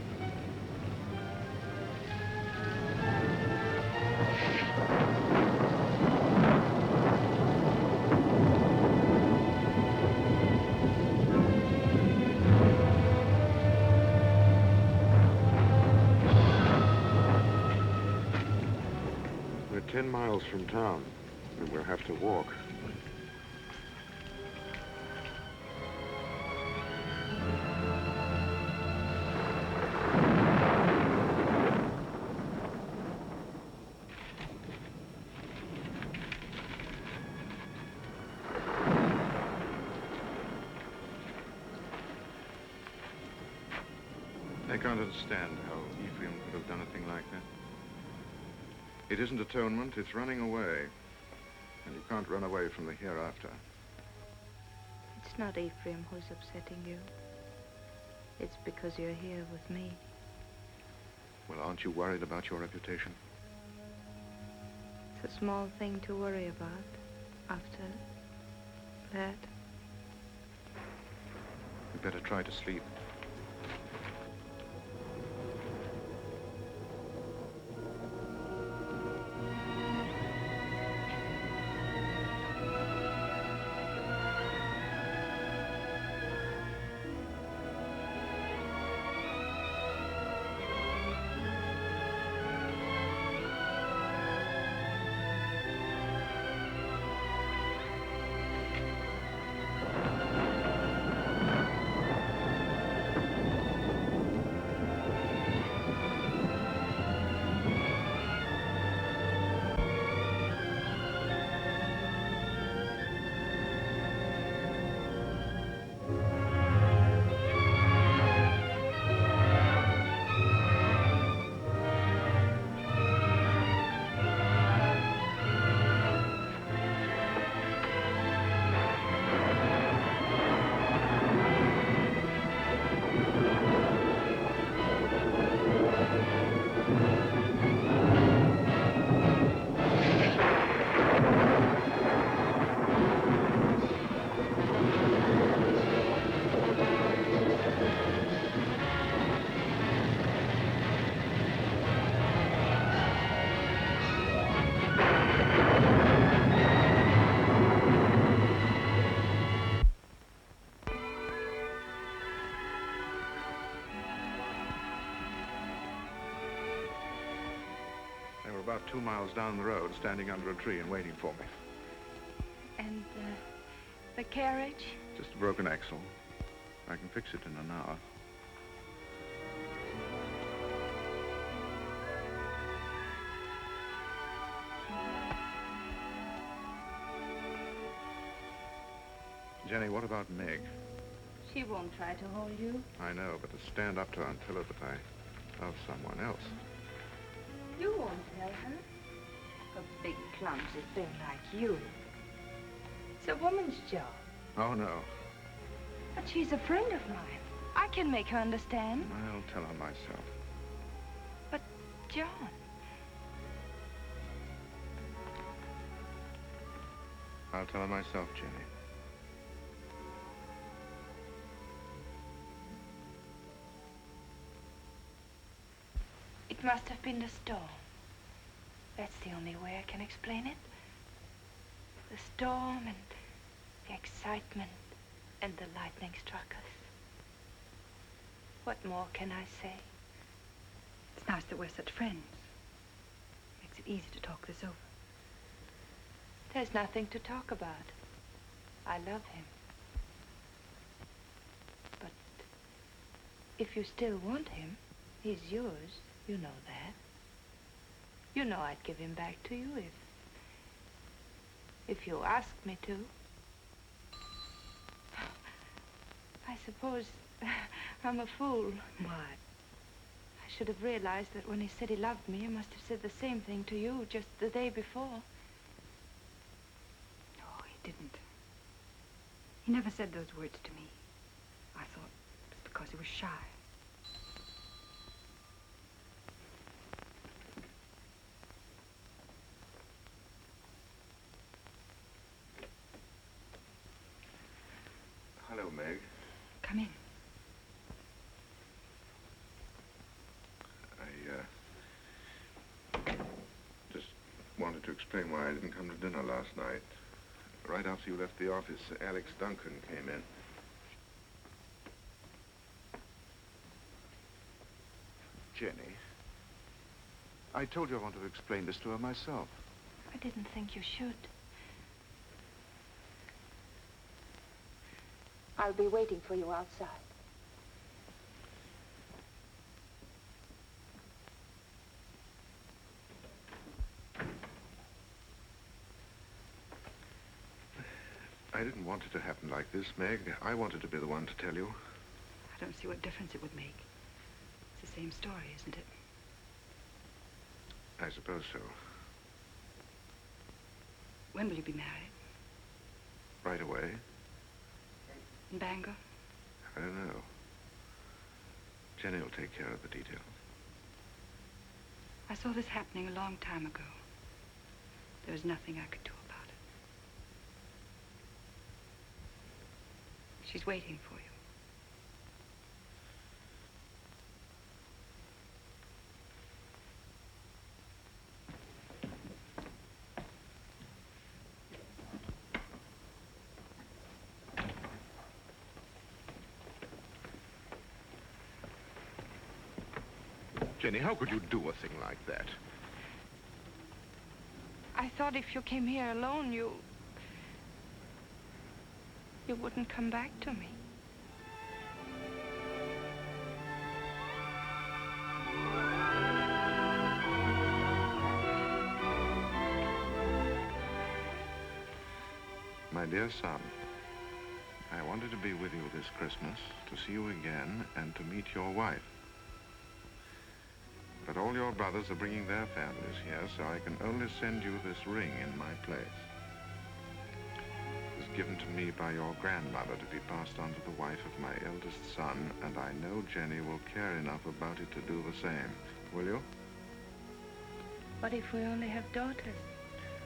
We're 10 miles from town, and we'll have to walk. I can't understand how Ephraim could have done a thing like that. It isn't atonement, it's running away. And you can't run away from the hereafter. It's not Ephraim who's upsetting you. It's because you're here with me. Well, aren't you worried about your reputation? It's a small thing to worry about after that. You'd better try to sleep. About 2 miles down the road, standing under a tree and waiting for me. And the carriage? Just a broken axle. I can fix it in an hour. Jenny, what about Meg? She won't try to hold you. I know, but to stand up to her and tell her that I love someone else. You won't tell her. A big, clumsy thing like you. It's a woman's job. Oh, no. But she's a friend of mine. I can make her understand. I'll tell her myself. But, John... I'll tell her myself, Jenny. It must have been the storm. That's the only way I can explain it. The storm and the excitement and the lightning struck us. What more can I say? It's nice that we're such friends. Makes it easy to talk this over. There's nothing to talk about. I love him. But if you still want him, he's yours. You know that. You know I'd give him back to you if you asked me to. I suppose I'm a fool. Why? I should have realized that when he said he loved me, he must have said the same thing to you just the day before. No, he didn't. He never said those words to me. I thought it was because he was shy. Hello, Meg. Come in. I just wanted to explain why I didn't come to dinner last night. Right after you left the office, Alex Duncan came in. Jenny, I told you I wanted to explain this to her myself. I didn't think you should. I'll be waiting for you outside. I didn't want it to happen like this, Meg. I wanted to be the one to tell you. I don't see what difference it would make. It's the same story, isn't it? I suppose so. When will you be married? Right away? In Bangor? I don't know. Jenny will take care of the details. I saw this happening a long time ago. There was nothing I could do about it. She's waiting for you. Jenny, how could you do a thing like that? I thought if you came here alone, you wouldn't come back to me. My dear son, I wanted to be with you this Christmas, to see you again, and to meet your wife. But all your brothers are bringing their families here, so I can only send you this ring in my place. It was given to me by your grandmother to be passed on to the wife of my eldest son, and I know Jenny will care enough about it to do the same. Will you? What if we only have daughters?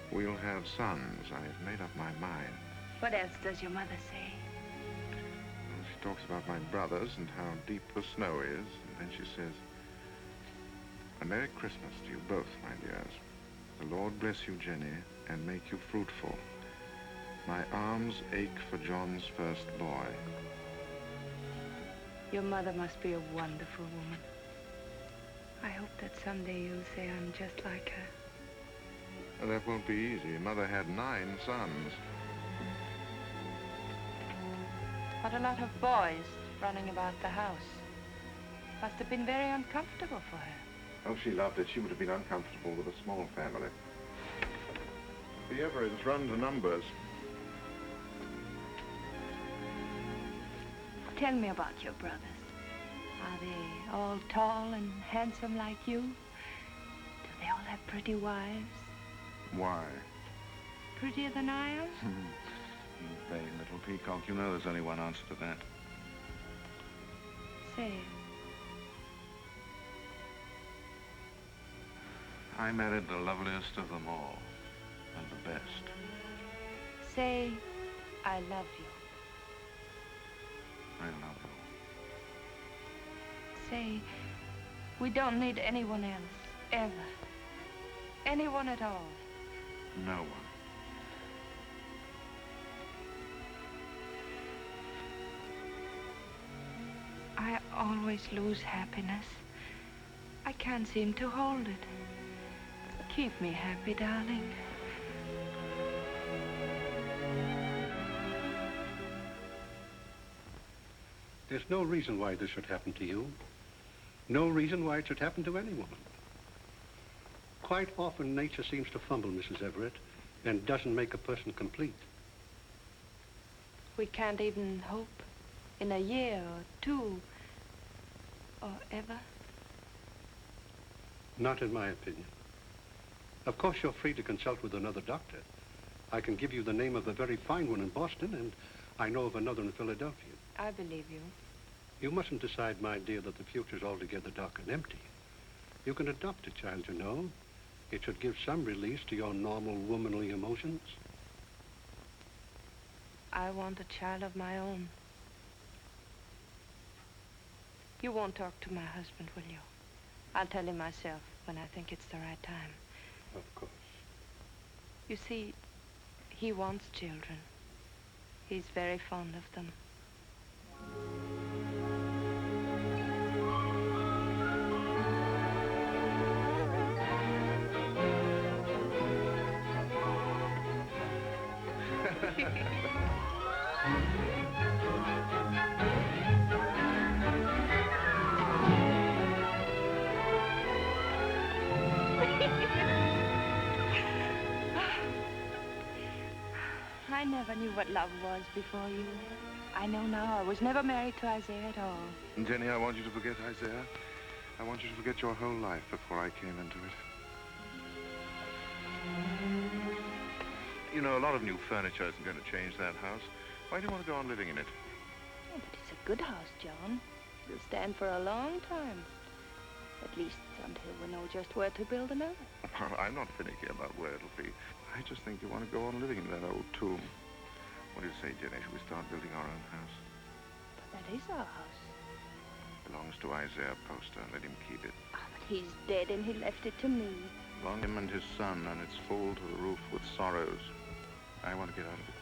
We'll have sons. I've made up my mind. What else does your mother say? Well, she talks about my brothers and how deep the snow is, and then she says, "A Merry Christmas to you both, my dears. The Lord bless you, Jenny, and make you fruitful. My arms ache for John's first boy." Your mother must be a wonderful woman. I hope that someday you'll say I'm just like her. Well, that won't be easy. Mother had 9 sons. What a lot of boys running about the house. Must have been very uncomfortable for her. Oh, she loved it. She would have been uncomfortable with a small family. The Everetts run to numbers. Tell me about your brothers. Are they all tall and handsome like you? Do they all have pretty wives? Why? Prettier than I am? You vain little peacock. You know there's only one answer to that. Say, I married the loveliest of them all, and the best. say, I love you. I love you. Say, we don't need anyone else, ever. Anyone at all. No one. I always lose happiness. I can't seem to hold it. Keep me happy, darling. There's no reason why this should happen to you. No reason why it should happen to any woman. Quite often, nature seems to fumble, Mrs. Everett, and doesn't make a person complete. We can't even hope in a year or two or ever. Not in my opinion. Of course, you're free to consult with another doctor. I can give you the name of a very fine one in Boston, and I know of another in Philadelphia. I believe you. You mustn't decide, my dear, that the future's altogether dark and empty. You can adopt a child, you know. It should give some release to your normal womanly emotions. I want a child of my own. You won't talk to my husband, will you? I'll tell him myself when I think it's the right time. Of course. You see, he wants children. He's very fond of them. I never knew what love was before you. I know now I was never married to Isaiah at all. And Jenny, I want you to forget Isaiah. I want you to forget your whole life before I came into it. You know, a lot of new furniture isn't going to change that house. Why do you want to go on living in it? Oh, but it's a good house, John. It'll stand for a long time. At least until we know just where to build another. I'm not finicky about where it'll be. I just think you want to go on living in that old tomb. What do you say, Jenny? Should we start building our own house? But that is our house. Belongs to Isaiah Poster. Let him keep it. Oh, but he's dead and he left it to me. Long him and his son, and it's full to the roof with sorrows. I want to get out of it.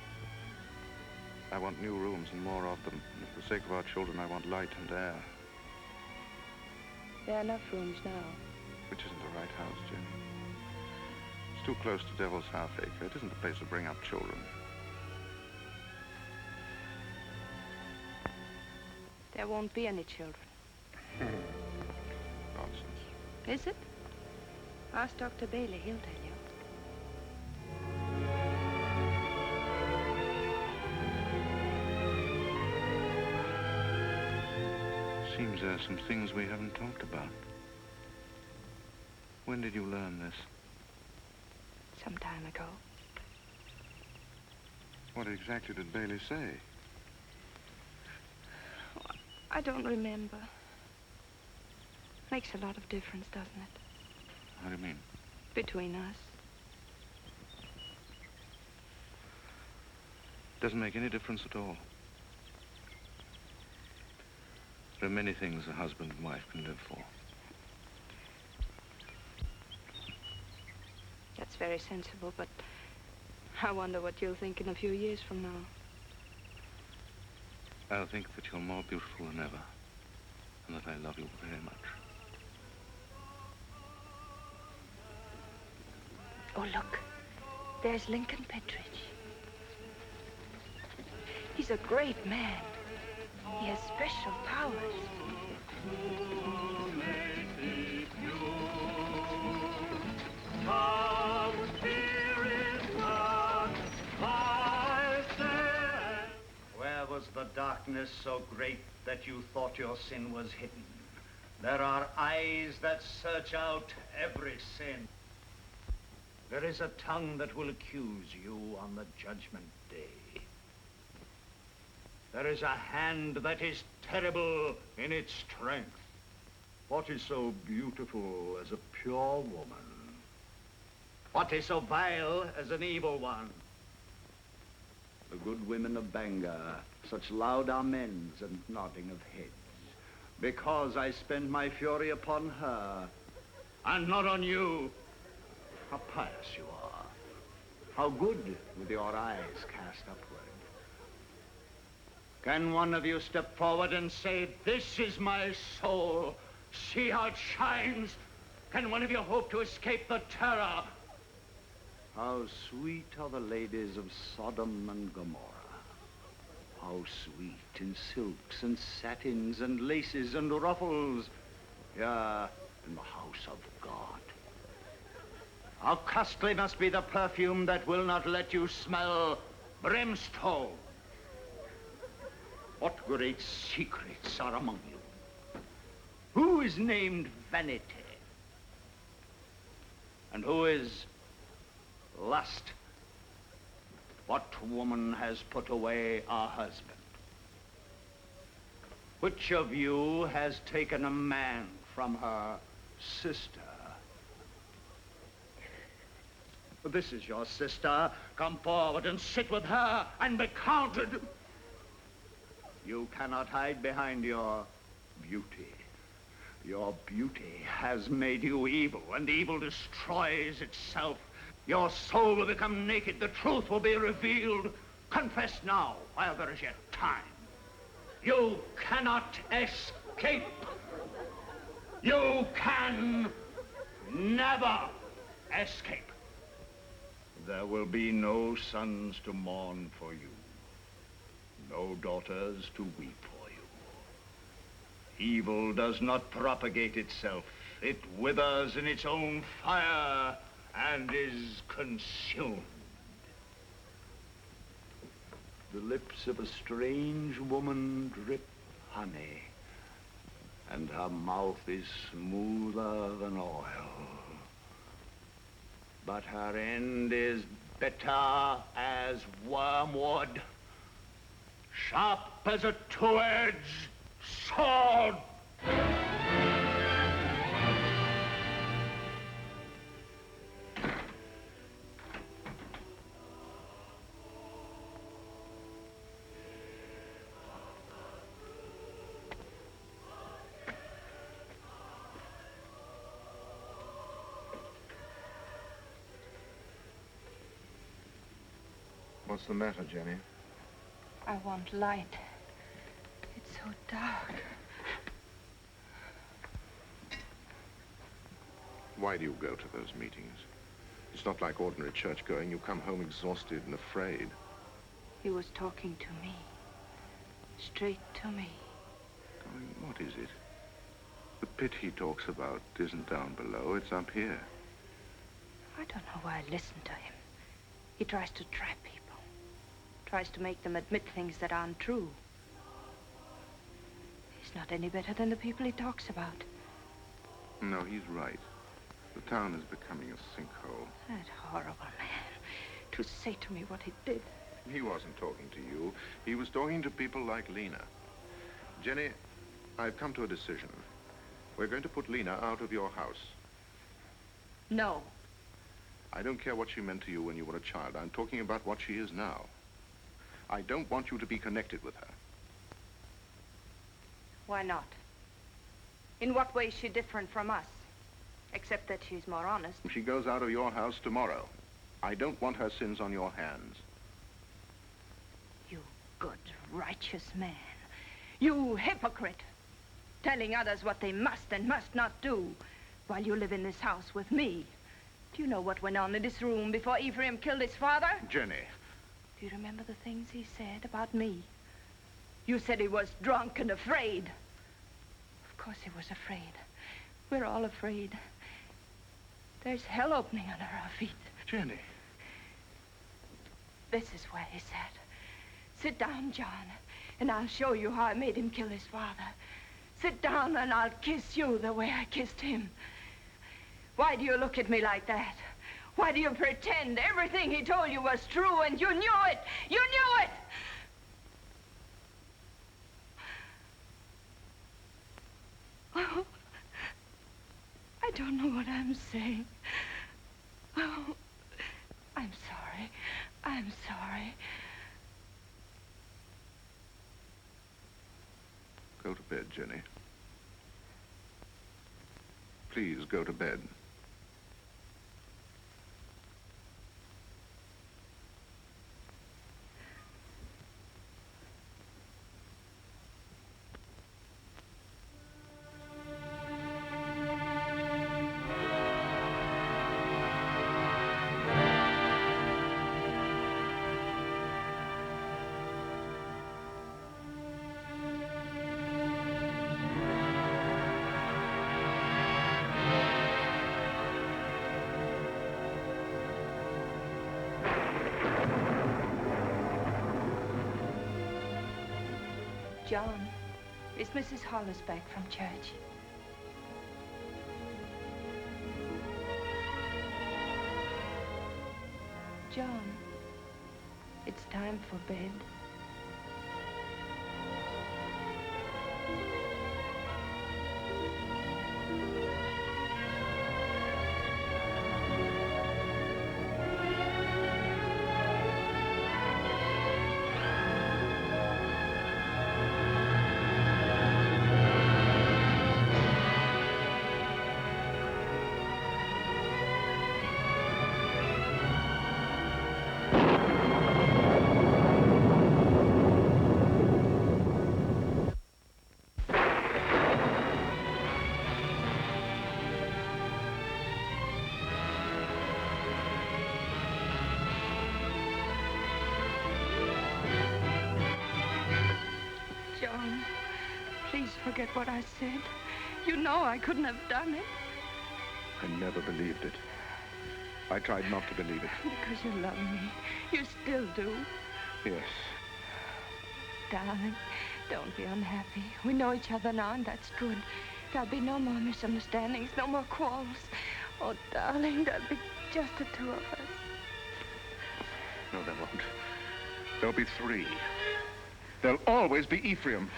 I want new rooms and more of them. And for the sake of our children, I want light and air. There are enough rooms now. Which isn't the right house, Jenny. It's too close to Devil's Half-Acre. It isn't the place to bring up children. There won't be any children. Nonsense. Is it? Ask Dr. Bailey, he'll tell you. Seems there are some things we haven't talked about. When did you learn this? Some time ago. What exactly did Bailey say? Oh, I don't remember. Makes a lot of difference, doesn't it? How do you mean? Between us. Doesn't make any difference at all. There are many things a husband and wife can live for. That's very sensible, but I wonder what you'll think in a few years from now. I'll think that you're more beautiful than ever, and that I love you very much. Oh, look. There's Lincoln Pettridge. He's a great man. He has special powers. Where was the darkness so great that you thought your sin was hidden? There are eyes that search out every sin. There is a tongue that will accuse you on the judgment day. There is a hand that is terrible in its strength. What is so beautiful as a pure woman? What is so vile as an evil one? The good women of Bangor, such loud amens and nodding of heads, because I spend my fury upon her, and not on you. How pious you are. How good with your eyes cast upward. Can one of you step forward and say, this is my soul, see how it shines? Can one of you hope to escape the terror? How sweet are the ladies of Sodom and Gomorrah. How sweet in silks and satins and laces and ruffles, here in the house of God. How costly must be the perfume that will not let you smell brimstone. What great secrets are among you? Who is named Vanity? And who is lust? What woman has put away her husband? Which of you has taken a man from her sister? This is your sister. Come forward and sit with her and be counted. You cannot hide behind your beauty. Your beauty has made you evil, and evil destroys itself. Your soul will become naked. The truth will be revealed. Confess now, while there is yet time. You cannot escape. You can never escape. There will be no sons to mourn for you, no daughters to weep for you. Evil does not propagate itself. It withers in its own fire and is consumed. The lips of a strange woman drip honey, and her mouth is smoother than oil. But her end is bitter as wormwood, sharp as a two-edged sword. What's the matter, Jenny? I want light. It's so dark. Why do you go to those meetings? It's not like ordinary church going. You come home exhausted and afraid. He was talking to me. Straight to me. Darling, what is it? The pit he talks about isn't down below, it's up here. I don't know why I listen to him. He tries to trap people. Tries to make them admit things that aren't true. He's not any better than the people he talks about. No, he's right. The town is becoming a sinkhole. That horrible man. To say to me what he did. He wasn't talking to you. He was talking to people like Lena. Jenny, I've come to a decision. We're going to put Lena out of your house. No. I don't care what she meant to you when you were a child. I'm talking about what she is now. I don't want you to be connected with her. Why not? In what way is she different from us? Except that she's more honest. She goes out of your house tomorrow. I don't want her sins on your hands. You good, righteous man. You hypocrite. Telling others what they must and must not do while you live in this house with me. Do you know what went on in this room before Ephraim killed his father? Jenny. Do you remember the things he said about me? You said he was drunk and afraid. Of course he was afraid. We're all afraid. There's hell opening under our feet. Jenny. This is where he sat. Sit down, John, and I'll show you how I made him kill his father. Sit down and I'll kiss you the way I kissed him. Why do you look at me like that? Why do you pretend everything he told you was true and you knew it? You knew it! I don't know what I'm saying. Oh, I'm sorry. I'm sorry. Go to bed, Jenny. Please go to bed. John, is Mrs. Hollis back from church? John, it's time for bed. John, please forget what I said. You know I couldn't have done it. I never believed it. I tried not to believe it. Because you love me. You still do. Yes. Darling, don't be unhappy. We know each other now, and that's good. There'll be no more misunderstandings, no more quarrels. Oh, darling, there'll be just the two of us. No, there won't. There'll be three. There'll always be Ephraim.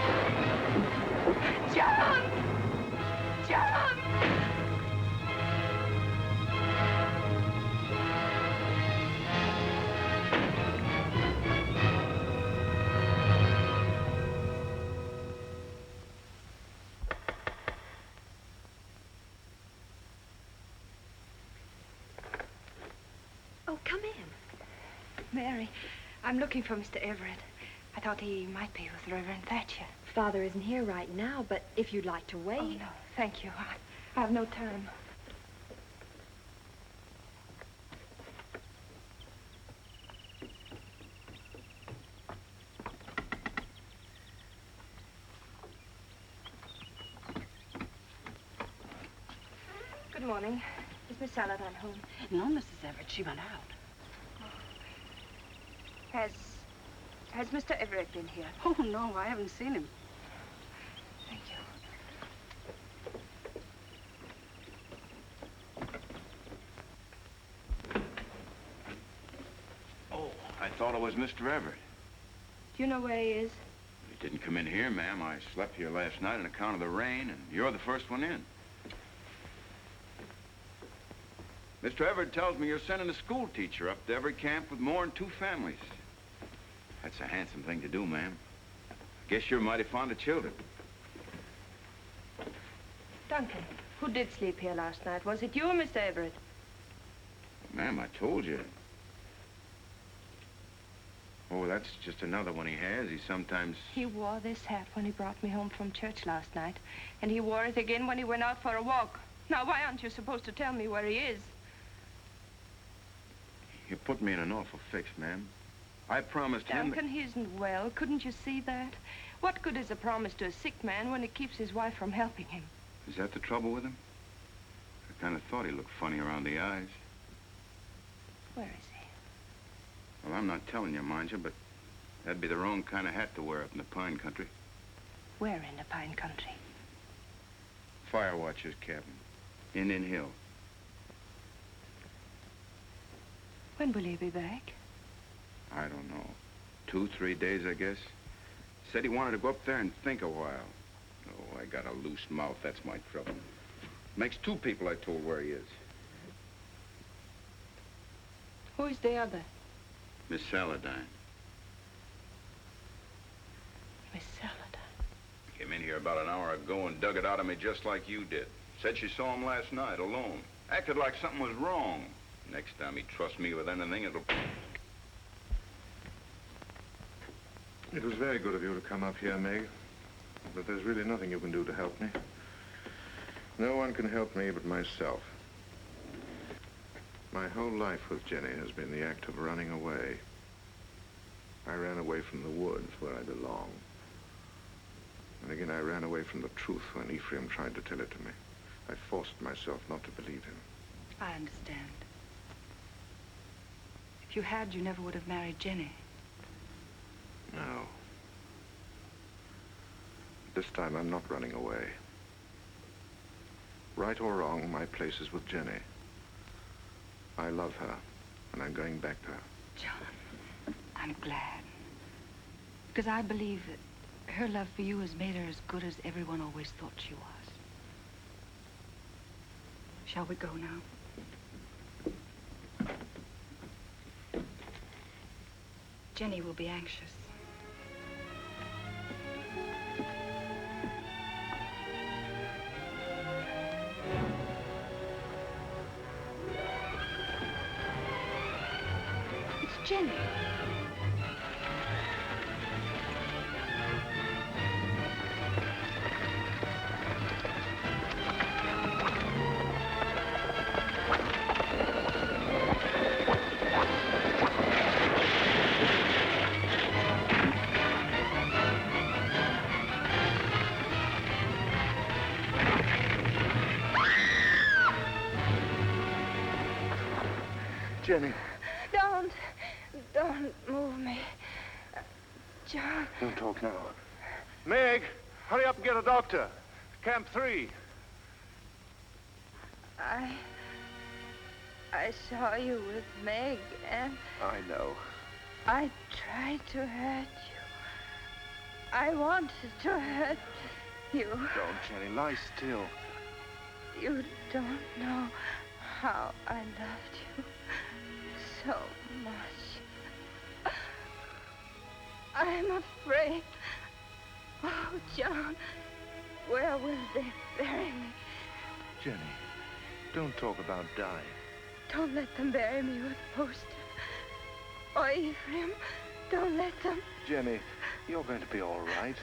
John! John! John! Oh, come in. Mary, I'm looking for Mr. Everett. I thought he might be with Reverend Thatcher. Father isn't here right now, but if you'd like to wait... Oh, no, thank you. I have no time. Good morning. Is Miss Saladin home? No, Mrs. Everett, she went out. Has Mr. Everett been here? Oh, no, I haven't seen him. Thank you. Oh, I thought it was Mr. Everett. Do you know where he is? He didn't come in here, ma'am. I slept here last night on account of the rain, and you're the first one in. Mr. Everett tells me you're sending a school teacher up to every camp with more than 2 families. That's a handsome thing to do, ma'am. I guess you're mighty fond of children. Duncan, who did sleep here last night? Was it you or Mr. Everett? Ma'am, I told you. Oh, that's just another one he has. He sometimes... He wore this hat when he brought me home from church last night, and he wore it again when he went out for a walk. Now, why aren't you supposed to tell me where he is? You put me in an awful fix, ma'am. I promised him... Duncan, he isn't well. Couldn't you see that? What good is a promise to a sick man when it keeps his wife from helping him? Is that the trouble with him? I kind of thought he looked funny around the eyes. Where is he? Well, I'm not telling you, mind you, but that'd be the wrong kind of hat to wear up in the pine country. Where in the pine country? Fire watcher's cabin. Indian Hill. When will he be back? I don't know. 2, 3 days, I guess. Said he wanted to go up there and think a while. Oh, I got a loose mouth. That's my trouble. Makes 2 people I told where he is. Who's the other? Miss Saladine. Miss Saladine. Came in here about an hour ago and dug it out of me just like you did. Said she saw him last night, alone. Acted like something was wrong. Next time he trusts me with anything, it'll... It was very good of you to come up here, Meg. But there's really nothing you can do to help me. No one can help me but myself. My whole life with Jenny has been the act of running away. I ran away from the woods where I belong. And again, I ran away from the truth when Ephraim tried to tell it to me. I forced myself not to believe him. I understand. If you had, you never would have married Jenny. No. This time, I'm not running away. Right or wrong, my place is with Jenny. I love her, and I'm going back to her. John, I'm glad. Because I believe that her love for you has made her as good as everyone always thought she was. Shall we go now? Jenny will be anxious. It's Jenny. Jenny. Don't move me. John. Don't talk now. Meg, hurry up and get a doctor. Camp 3. I saw you with Meg, and I know. I tried to hurt you. I wanted to hurt you. Don't, Jenny. Lie still. You don't know how I loved you so much. I'm afraid. Oh, John, where will they bury me? Jenny, don't talk about dying. Don't let them bury me with Poster. Or Ephraim, don't let them. Jenny, you're going to be all right.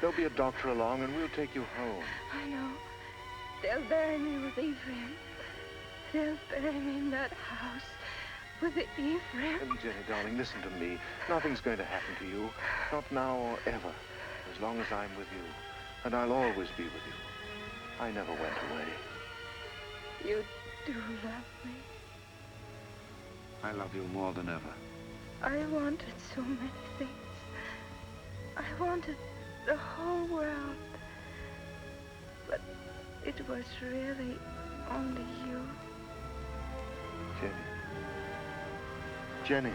There'll be a doctor along and we'll take you home. I know. They'll bury me with Ephraim. They'll bury me in that house with the Ephraim. Jenny, darling, listen to me. Nothing's going to happen to you. Not now or ever. As long as I'm with you. And I'll always be with you. I never went away. You do love me. I love you more than ever. I wanted so many things. I wanted the whole world. But it was really only you. Jenny. Jenny.